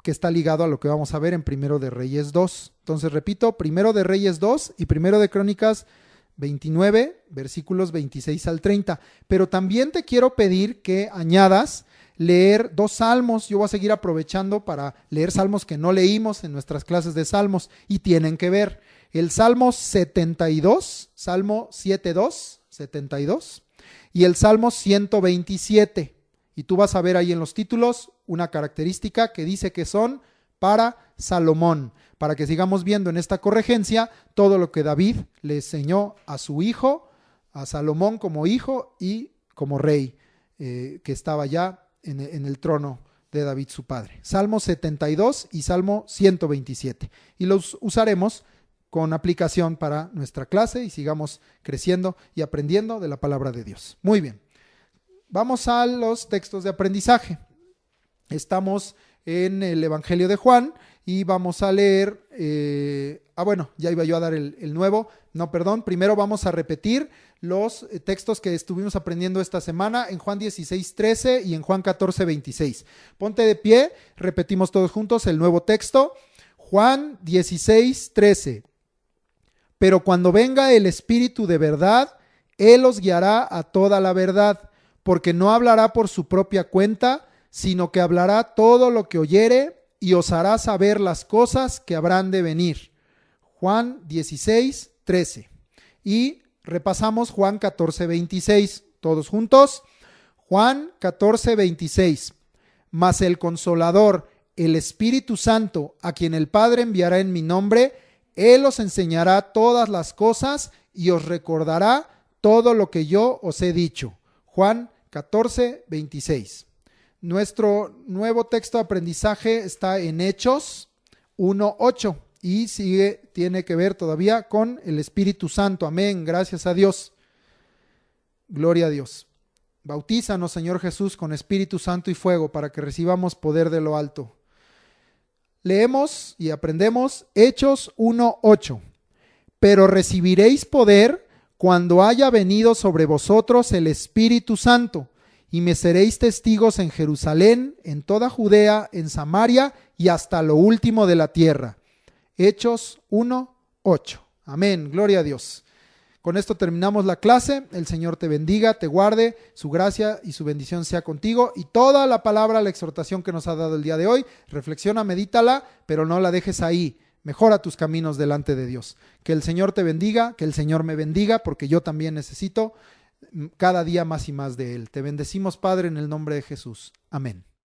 que está ligado a lo que vamos a ver en primero de Reyes 2. Entonces repito, primero de Reyes 2 y primero de Crónicas 29, versículos 26 al 30. Pero también te quiero pedir que añadas leer 2 salmos. Yo voy a seguir aprovechando para leer salmos que no leímos en nuestras clases de salmos y tienen que ver. El Salmo 72, Salmo 7.2, 72 y el Salmo 127. Y tú vas a ver ahí en los títulos una característica que dice que son para Salomón, para que sigamos viendo en esta corregencia todo lo que David le enseñó a su hijo, a Salomón como hijo y como rey, que estaba ya en el trono de David su padre. Salmo 72 y Salmo 127. Y los usaremos con aplicación para nuestra clase y sigamos creciendo y aprendiendo de la palabra de Dios. Muy bien. Vamos a los textos de aprendizaje. Estamos en el Evangelio de Juan y vamos a leer, ya iba yo a dar el nuevo, no, perdón, primero vamos a repetir los textos que estuvimos aprendiendo esta semana en Juan 16:13 y en Juan 14:26. Ponte de pie, repetimos todos juntos el nuevo texto, Juan 16:13. Pero cuando venga el Espíritu de verdad, Él os guiará a toda la verdad, porque no hablará por su propia cuenta, sino que hablará todo lo que oyere y os hará saber las cosas que habrán de venir. Juan 16:13. Y repasamos Juan 14:26, todos juntos. Juan 14:26. Mas el Consolador, el Espíritu Santo, a quien el Padre enviará en mi nombre, Él os enseñará todas las cosas y os recordará todo lo que yo os he dicho. Juan 14:26. Nuestro nuevo texto de aprendizaje está en Hechos 1:8 y tiene que ver todavía con el Espíritu Santo. Amén, gracias a Dios. Gloria a Dios. Bautízanos, Señor Jesús, con Espíritu Santo y fuego para que recibamos poder de lo alto. Leemos y aprendemos Hechos 1:8. Pero recibiréis poder cuando haya venido sobre vosotros el Espíritu Santo, y me seréis testigos en Jerusalén, en toda Judea, en Samaria y hasta lo último de la tierra. Hechos 1:8. Amén, gloria a Dios. Con esto terminamos la clase. El Señor te bendiga, te guarde, su gracia y su bendición sea contigo. Y toda la palabra, la exhortación que nos ha dado el día de hoy, reflexiona, medítala, pero no la dejes ahí. Mejora tus caminos delante de Dios. Que el Señor te bendiga, que el Señor me bendiga, porque yo también necesito cada día más y más de Él. Te bendecimos, Padre, en el nombre de Jesús. Amén.